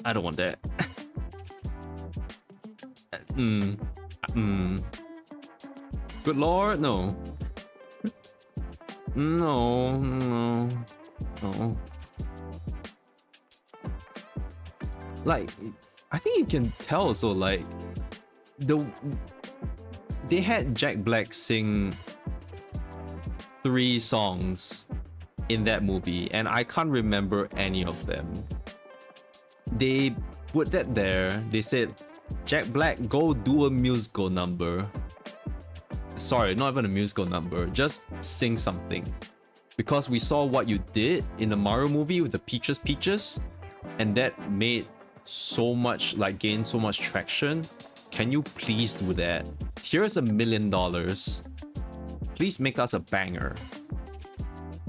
I don't want that. Good lord, no. No. Like, I think you can tell also, like, they had Jack Black sing 3 songs in that movie, and I can't remember any of them. They put that there. They said, Jack Black, go do a musical number. Sorry, not even a musical number. Just sing something. Because we saw what you did in the Mario movie with the Peaches, and that made so much, like, gained so much traction. Can you please do that? Here's $1 million. Please make us a banger.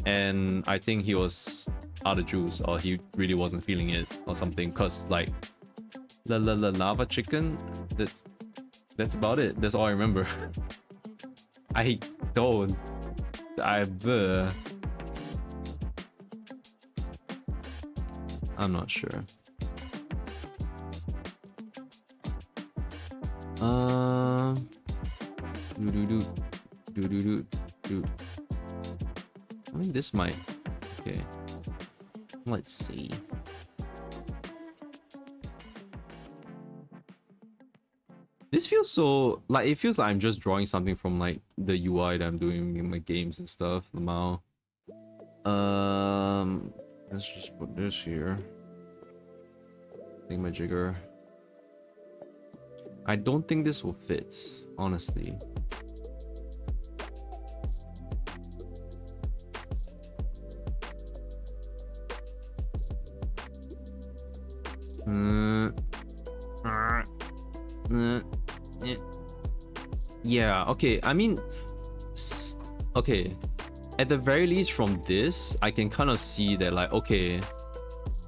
And I think he was out of juice, or he really wasn't feeling it or something, because like la lava chicken, that's about it. That's all I remember. I'm not sure. I mean, this might. Okay. Let's see. This feels so like it feels like I'm just drawing something from like the UI that I'm doing in my games and stuff. Lamau. Let's just put this here. Thingamajigger. I don't think this will fit, honestly. Yeah, okay. I mean, okay. At the very least from this, I can kind of see that like, okay,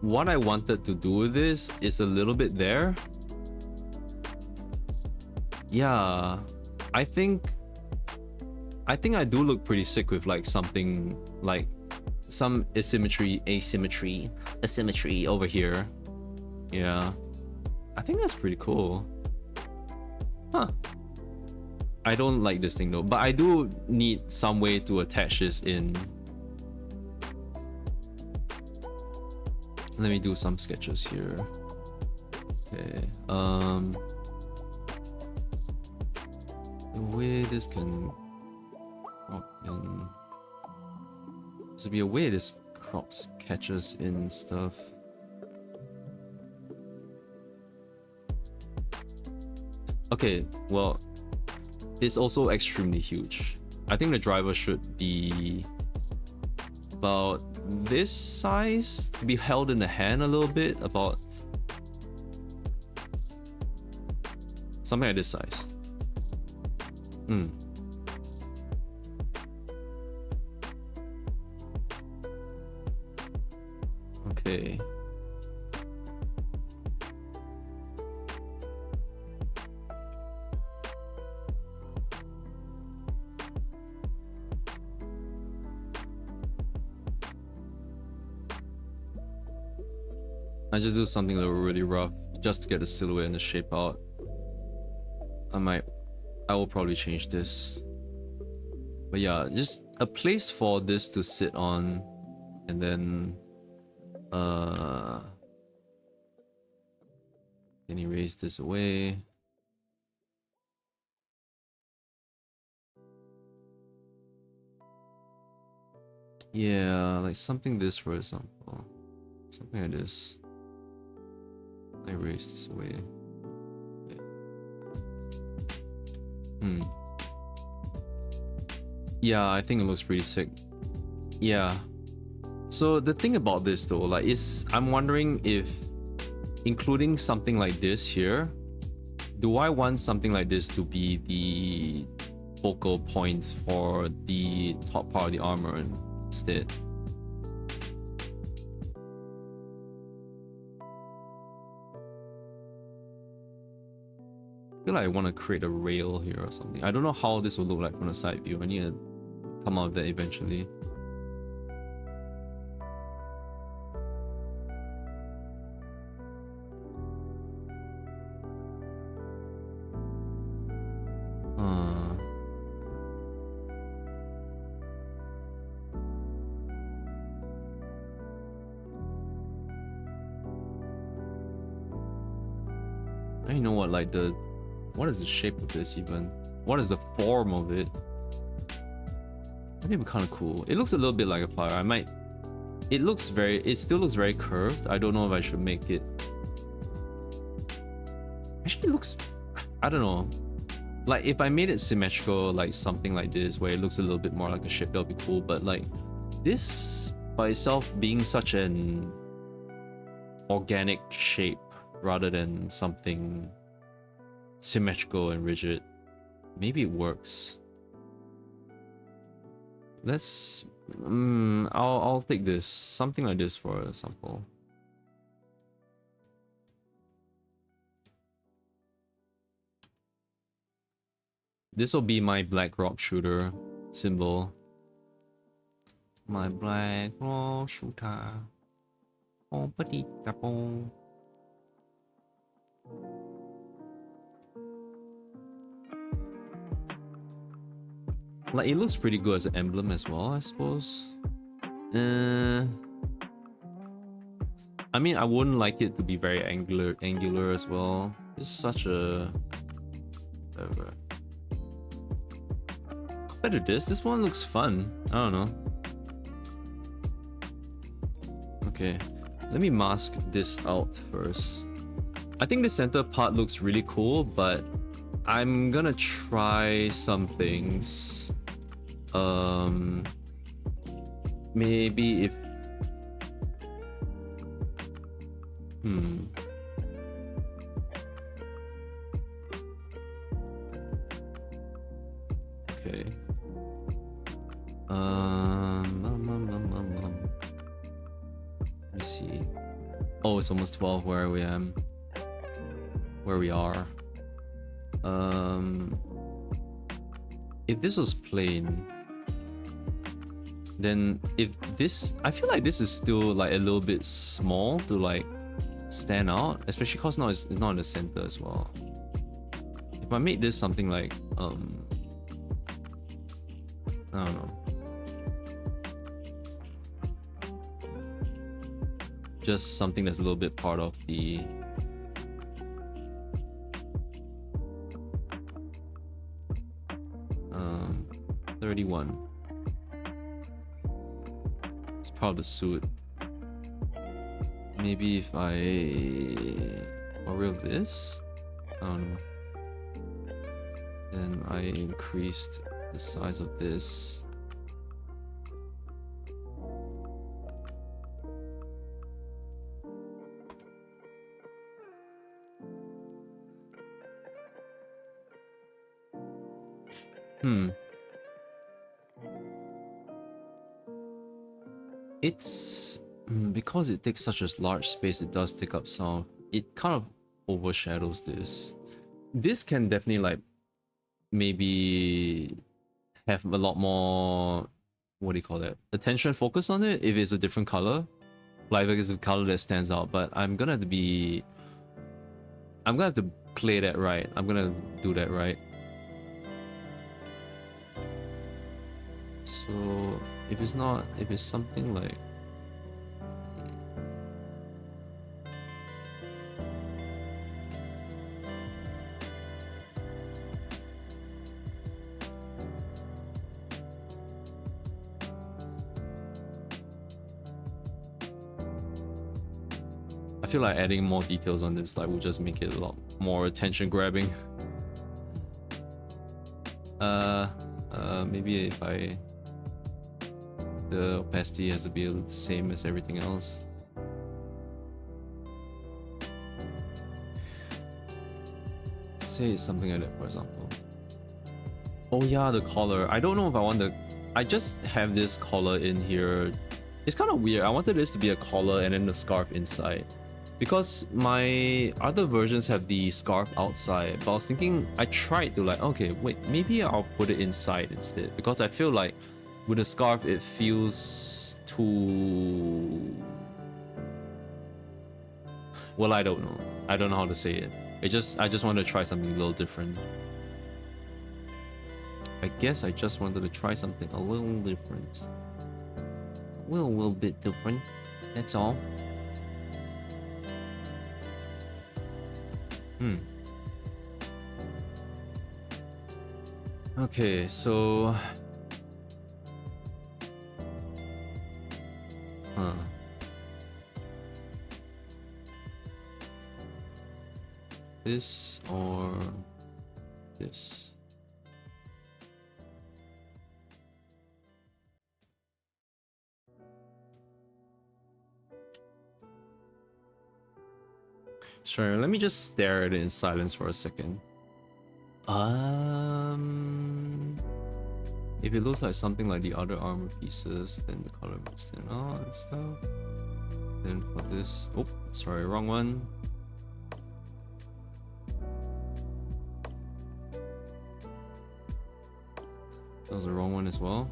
what I wanted to do with this is a little bit there. Yeah, I think I do look pretty sick with like something like some asymmetry over here. Yeah, I think that's pretty cool. Huh. I don't like this thing though, but I do need some way to attach this in. Let me do some sketches here. Okay. The way this can crop in. There's be a way this crops catches in stuff. Okay, well, it's also extremely huge. I think the driver should be about this size to be held in the hand a little bit, about something like this size. Okay. I just do something a little really rough just to get the silhouette and the shape out. I will probably change this. But yeah, just a place for this to sit on, and then can erase this away. Yeah, like something this for example. Something like this. I erase this away. Okay. Yeah, I think it looks pretty sick. Yeah. So the thing about this though, like, I'm wondering if including something like this here, do I want something like this to be the focal point for the top part of the armor instead? I feel like I want to create a rail here or something. I don't know how this will look like from the side view. I need to come out of that eventually. I don't know what, like, what is the shape of this even? What is the form of it? That'd be kind of cool. It looks a little bit like a flower. It still looks very curved. I don't know if I should make it. Actually, it looks, I don't know. Like, if I made it symmetrical, like something like this, where it looks a little bit more like a shape, that would be cool. But like, this by itself being such an organic shape rather than something symmetrical and rigid, maybe it works. Let's I'll take this, something like this for a sample. This will be my black rock shooter symbol. My black rock shooter. Oh, petita pong. Like, it looks pretty good as an emblem as well, I suppose. I mean, I wouldn't like it to be very angular as well. It's such a whatever. Compared to this one looks fun. I don't know. Okay, let me mask this out first. I think the center part looks really cool, but I'm gonna try some things. Maybe if okay. Let me see. Oh, it's almost 12 where we am. Where we are. If this was plain, then if this, I feel like this is still like a little bit small to like stand out, especially because now it's not in the center as well. If I made this something like I don't know, just something that's a little bit part of the 31. It's part of the suit. Maybe if I real this, I don't know. Then I increased the size of this. It's because it takes such a large space, it does take up some. It kind of overshadows this. This can definitely like maybe have a lot more, what do you call that, attention focus on it if it's a different color. Like if it's a color that stands out, but I'm gonna have to play that right. I'm gonna do that right. So if it's something like I feel like adding more details on this like will just make it a lot more attention grabbing. Maybe if the opacity has to be the same as everything else. Say something like that, for example. Oh yeah, the collar. I don't know if I want I just have this collar in here. It's kind of weird. I wanted this to be a collar and then the scarf inside, because my other versions have the scarf outside, but I was thinking, I tried to like, okay, wait, maybe I'll put it inside instead, because I feel like with the scarf it feels too, well, I don't know how to say it. I just wanted to try something a little different. I guess I just wanted to try something a little different. A little bit different, that's all. Okay, so this or this. Sure, let me just stare at it in silence for a second. If it looks like something like the other armor pieces, then the color might stand out and stuff. Then for this, oh, sorry, wrong one. That was the wrong one as well.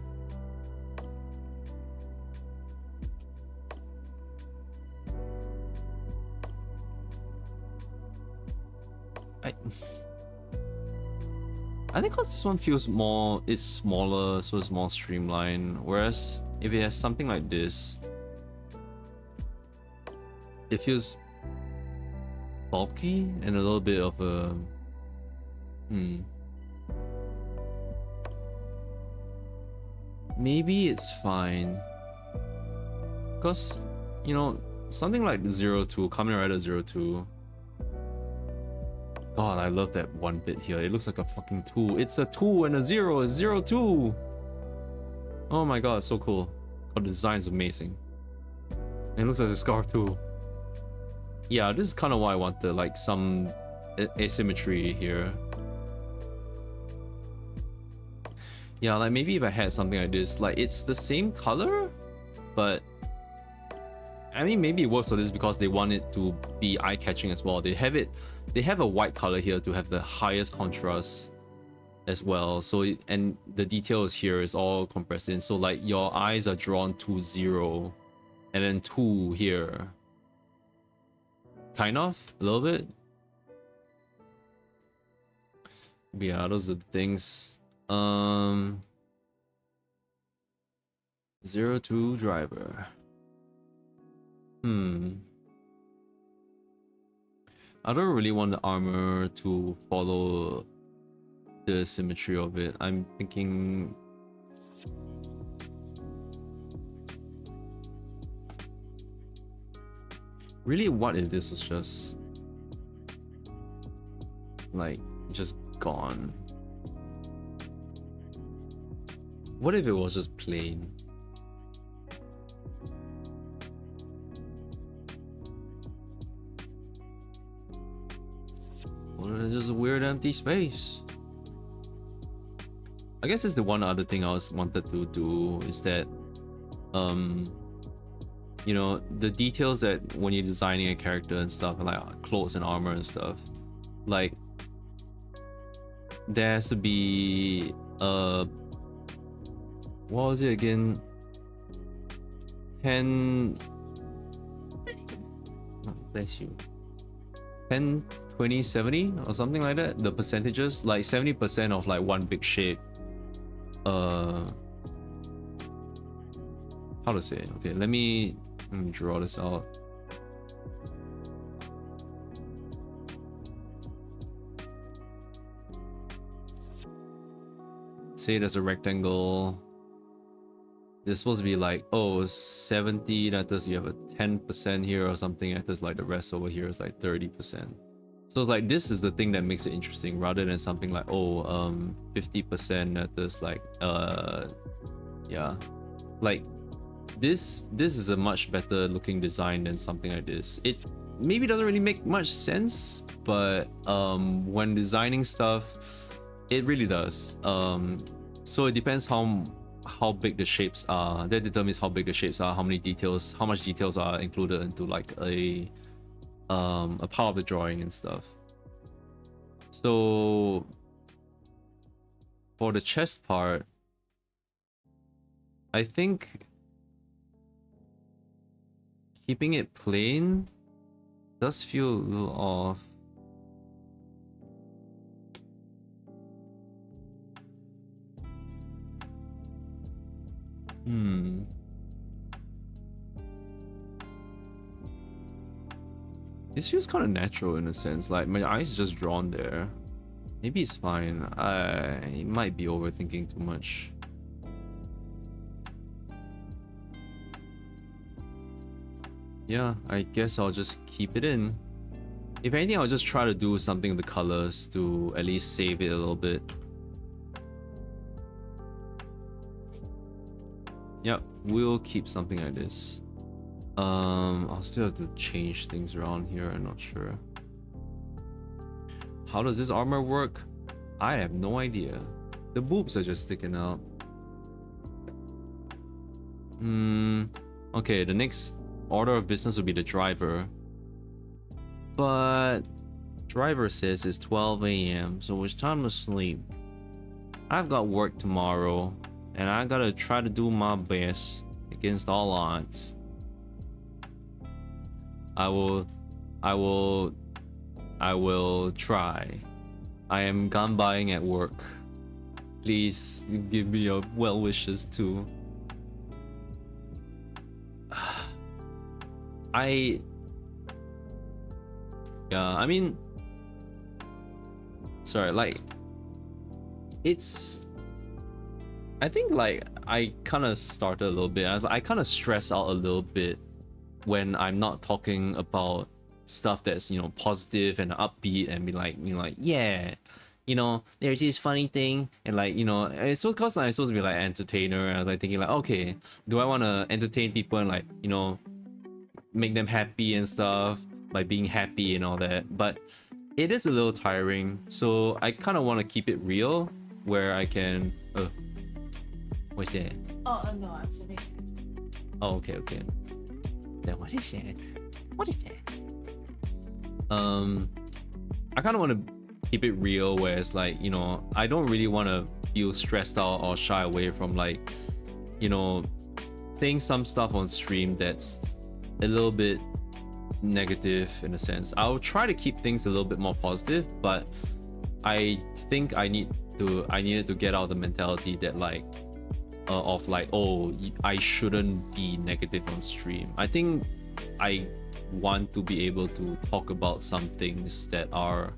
I think because this one feels more, it's smaller, so it's more streamlined. Whereas if it has something like this, it feels bulky and a little bit of a maybe it's fine. Because, you know, something like 02, Kamen Rider 02. God, I love that one bit here. It looks like a fucking 2. It's a 2 and a 0. It's 02. Oh my god, it's so cool. Oh, the design is amazing. And it looks like a scarf too. Yeah, this is kind of why I wanted like some asymmetry here. Yeah, like maybe if I had something like this, like it's the same color, but I mean maybe it works for this because they want it to be eye-catching as well. They have a white color here to have the highest contrast as well. So and the details here is all compressed in. So like your eyes are drawn to 0 and then 2 here. Kind of, a little bit. Yeah, those are the things. 02 driver. I don't really want the armor to follow the symmetry of it. I'm thinking really, what if this was just like just gone? What if it was just plain? Or just a weird empty space? I guess it's the one other thing I was wanted to do is that you know, the details that when you're designing a character and stuff, and like clothes and armor and stuff, like there has to be what was it again? 10 oh, bless you. 10, 20, 70 or something like that. The percentages, like 70% of like one big shape. How to say it? Okay, let me draw this out. Say there's a rectangle. There's supposed to be like, oh, 70, that does, you have a 10% here or something, that does like the rest over here is like 30%. So it's like, this is the thing that makes it interesting rather than something like, oh, 50% that does like, yeah. Like, this is a much better looking design than something like this. It maybe doesn't really make much sense, but when designing stuff, it really does. So it depends how big the shapes are. That determines how big the shapes are, how much details are included into like a part of the drawing and stuff. So for the chest part, I think keeping it plain does feel a little off. This feels kind of natural in a sense, like my eyes just drawn there. Maybe it's fine. I might be overthinking too much. Yeah, I guess I'll just keep it in. If anything, I'll just try to do something with the colors to at least save it a little bit. Yep, we'll keep something like this. I'll still have to change things around here, I'm not sure. How does this armor work? I have no idea. The boobs are just sticking out. Okay, the next order of business would be the driver. But driver says it's 12 AM, so it's time to sleep. I've got work tomorrow, and I gotta try to do my best against all odds. I will try. I am ganbaing at work. Please give me your well wishes too. Yeah, I mean, sorry, like, it's I think like I kind of started a little bit. I kind of stress out a little bit when I'm not talking about stuff that's, you know, positive and upbeat and be like, you know, like, yeah, you know, there's this funny thing, and like, you know, it's because I'm supposed to be like entertainer, and I was like thinking like, okay, do I want to entertain people and like, you know, make them happy and stuff, like being happy and all that? But it is a little tiring, so I kind of want to keep it real, where I can. What's that? Oh, no, I'm sitting. Oh, okay, okay. Then what is that? What is that? I kind of want to keep it real, where it's like, you know, I don't really want to feel stressed out or shy away from like, you know, saying some stuff on stream that's a little bit negative in a sense. I'll try to keep things a little bit more positive, but I think I needed to get out the mentality that like of like, oh, I shouldn't be negative on stream. I think I want to be able to talk about some things that are,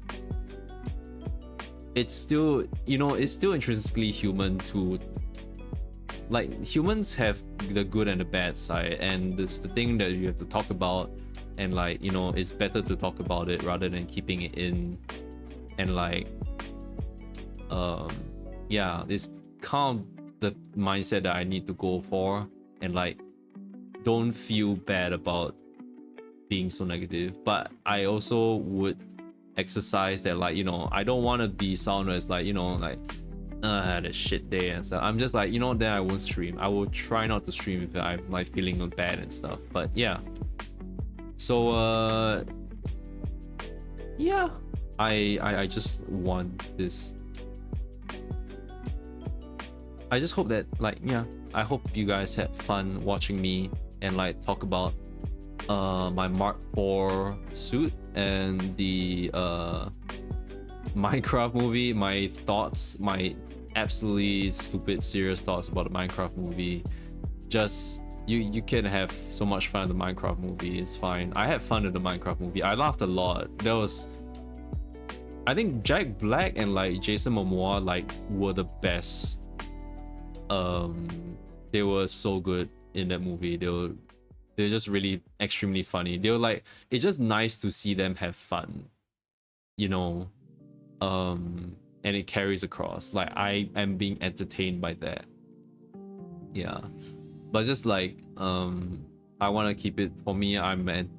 it's still, you know, it's still intrinsically human to, like, humans have the good and the bad side, and it's the thing that you have to talk about, and like, you know, it's better to talk about it rather than keeping it in. And like, yeah, it's kind of the mindset that I need to go for, and like, don't feel bad about being so negative. But I also would exercise that, like, you know, I don't want to be someone as like, you know, like, I had a shit day and stuff. I'm just like, you know, then I won't stream. I will try not to stream if I'm like feeling bad and stuff. But yeah, so yeah, I just want this. I just hope that, like, yeah, I hope you guys had fun watching me and like talk about my Mark IV suit and the Minecraft movie, my thoughts, my absolutely stupid serious thoughts about the Minecraft movie. Just you can have so much fun in the Minecraft movie. It's fine. I had fun in the Minecraft movie. I laughed a lot. There was, I think Jack Black and like Jason Momoa like were the best. They were so good in that movie. They're just really extremely funny. They were like, it's just nice to see them have fun, you know. And it carries across. Like, I am being entertained by that. Yeah, but just like, I want to keep it, for me, I'm an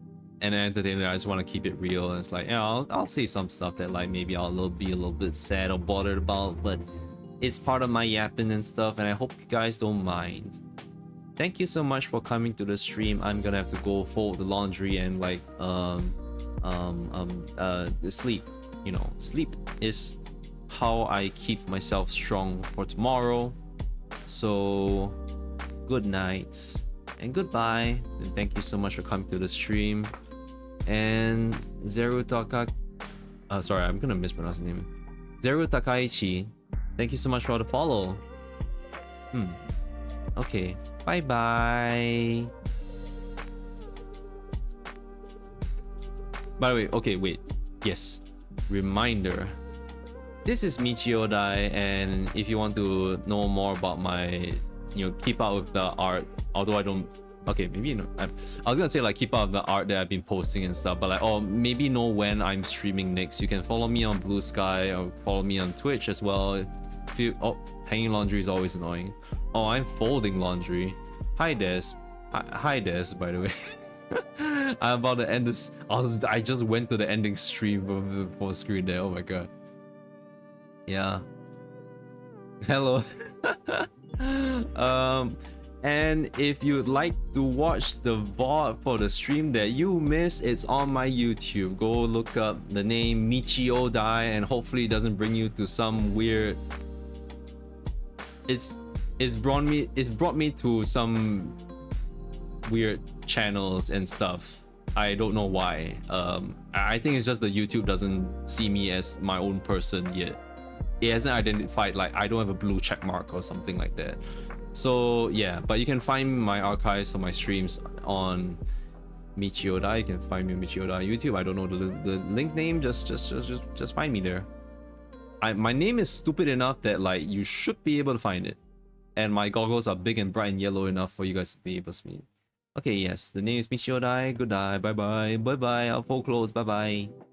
entertainer. I just want to keep it real, and it's like, yeah, I'll say some stuff that like maybe I'll be a little bit sad or bothered about, but it's part of my yapping and stuff, and I hope you guys don't mind. Thank you so much for coming to the stream. I'm gonna have to go fold the laundry and like sleep. You know, sleep is how I keep myself strong for tomorrow. So good night and goodbye, and thank you so much for coming to the stream. And Zeru sorry, I'm gonna mispronounce the name. Zeru Takaichi, thank you so much for the follow. Okay, bye bye. By the way, okay, wait, yes, reminder, this is Michio Dai, and if you want to know more about my, you know, keep up with the art, although I don't, okay, maybe, you know, I was gonna say like keep up with the art that I've been posting and stuff, but like, or maybe know when I'm streaming next, you can follow me on Blue Sky or follow me on Twitch as well. Oh, hanging laundry is always annoying. Oh, I'm folding laundry. Hi Des. Hi Des, by the way. I'm about to end this. I just went to the ending stream of the full screen there. Oh my god. Yeah. Hello. And if you'd like to watch the VOD for the stream that you missed, it's on my YouTube. Go look up the name Michio Dai, and hopefully it doesn't bring you to some weird. It's brought me to some weird channels and stuff. I don't know why. I think it's just the YouTube doesn't see me as my own person yet. It hasn't identified, like, I don't have a blue check mark or something like that. So yeah, but you can find my archives of my streams on Michio Dai. You can find me on Michio Dai YouTube. I don't know the link name. Just find me there. My name is stupid enough that like you should be able to find it. and my goggles are big and bright and yellow enough for you guys to be able to see me. Okay, yes, the name is Michiodai. Good night. Bye bye. Bye bye. I'll full close. Bye bye.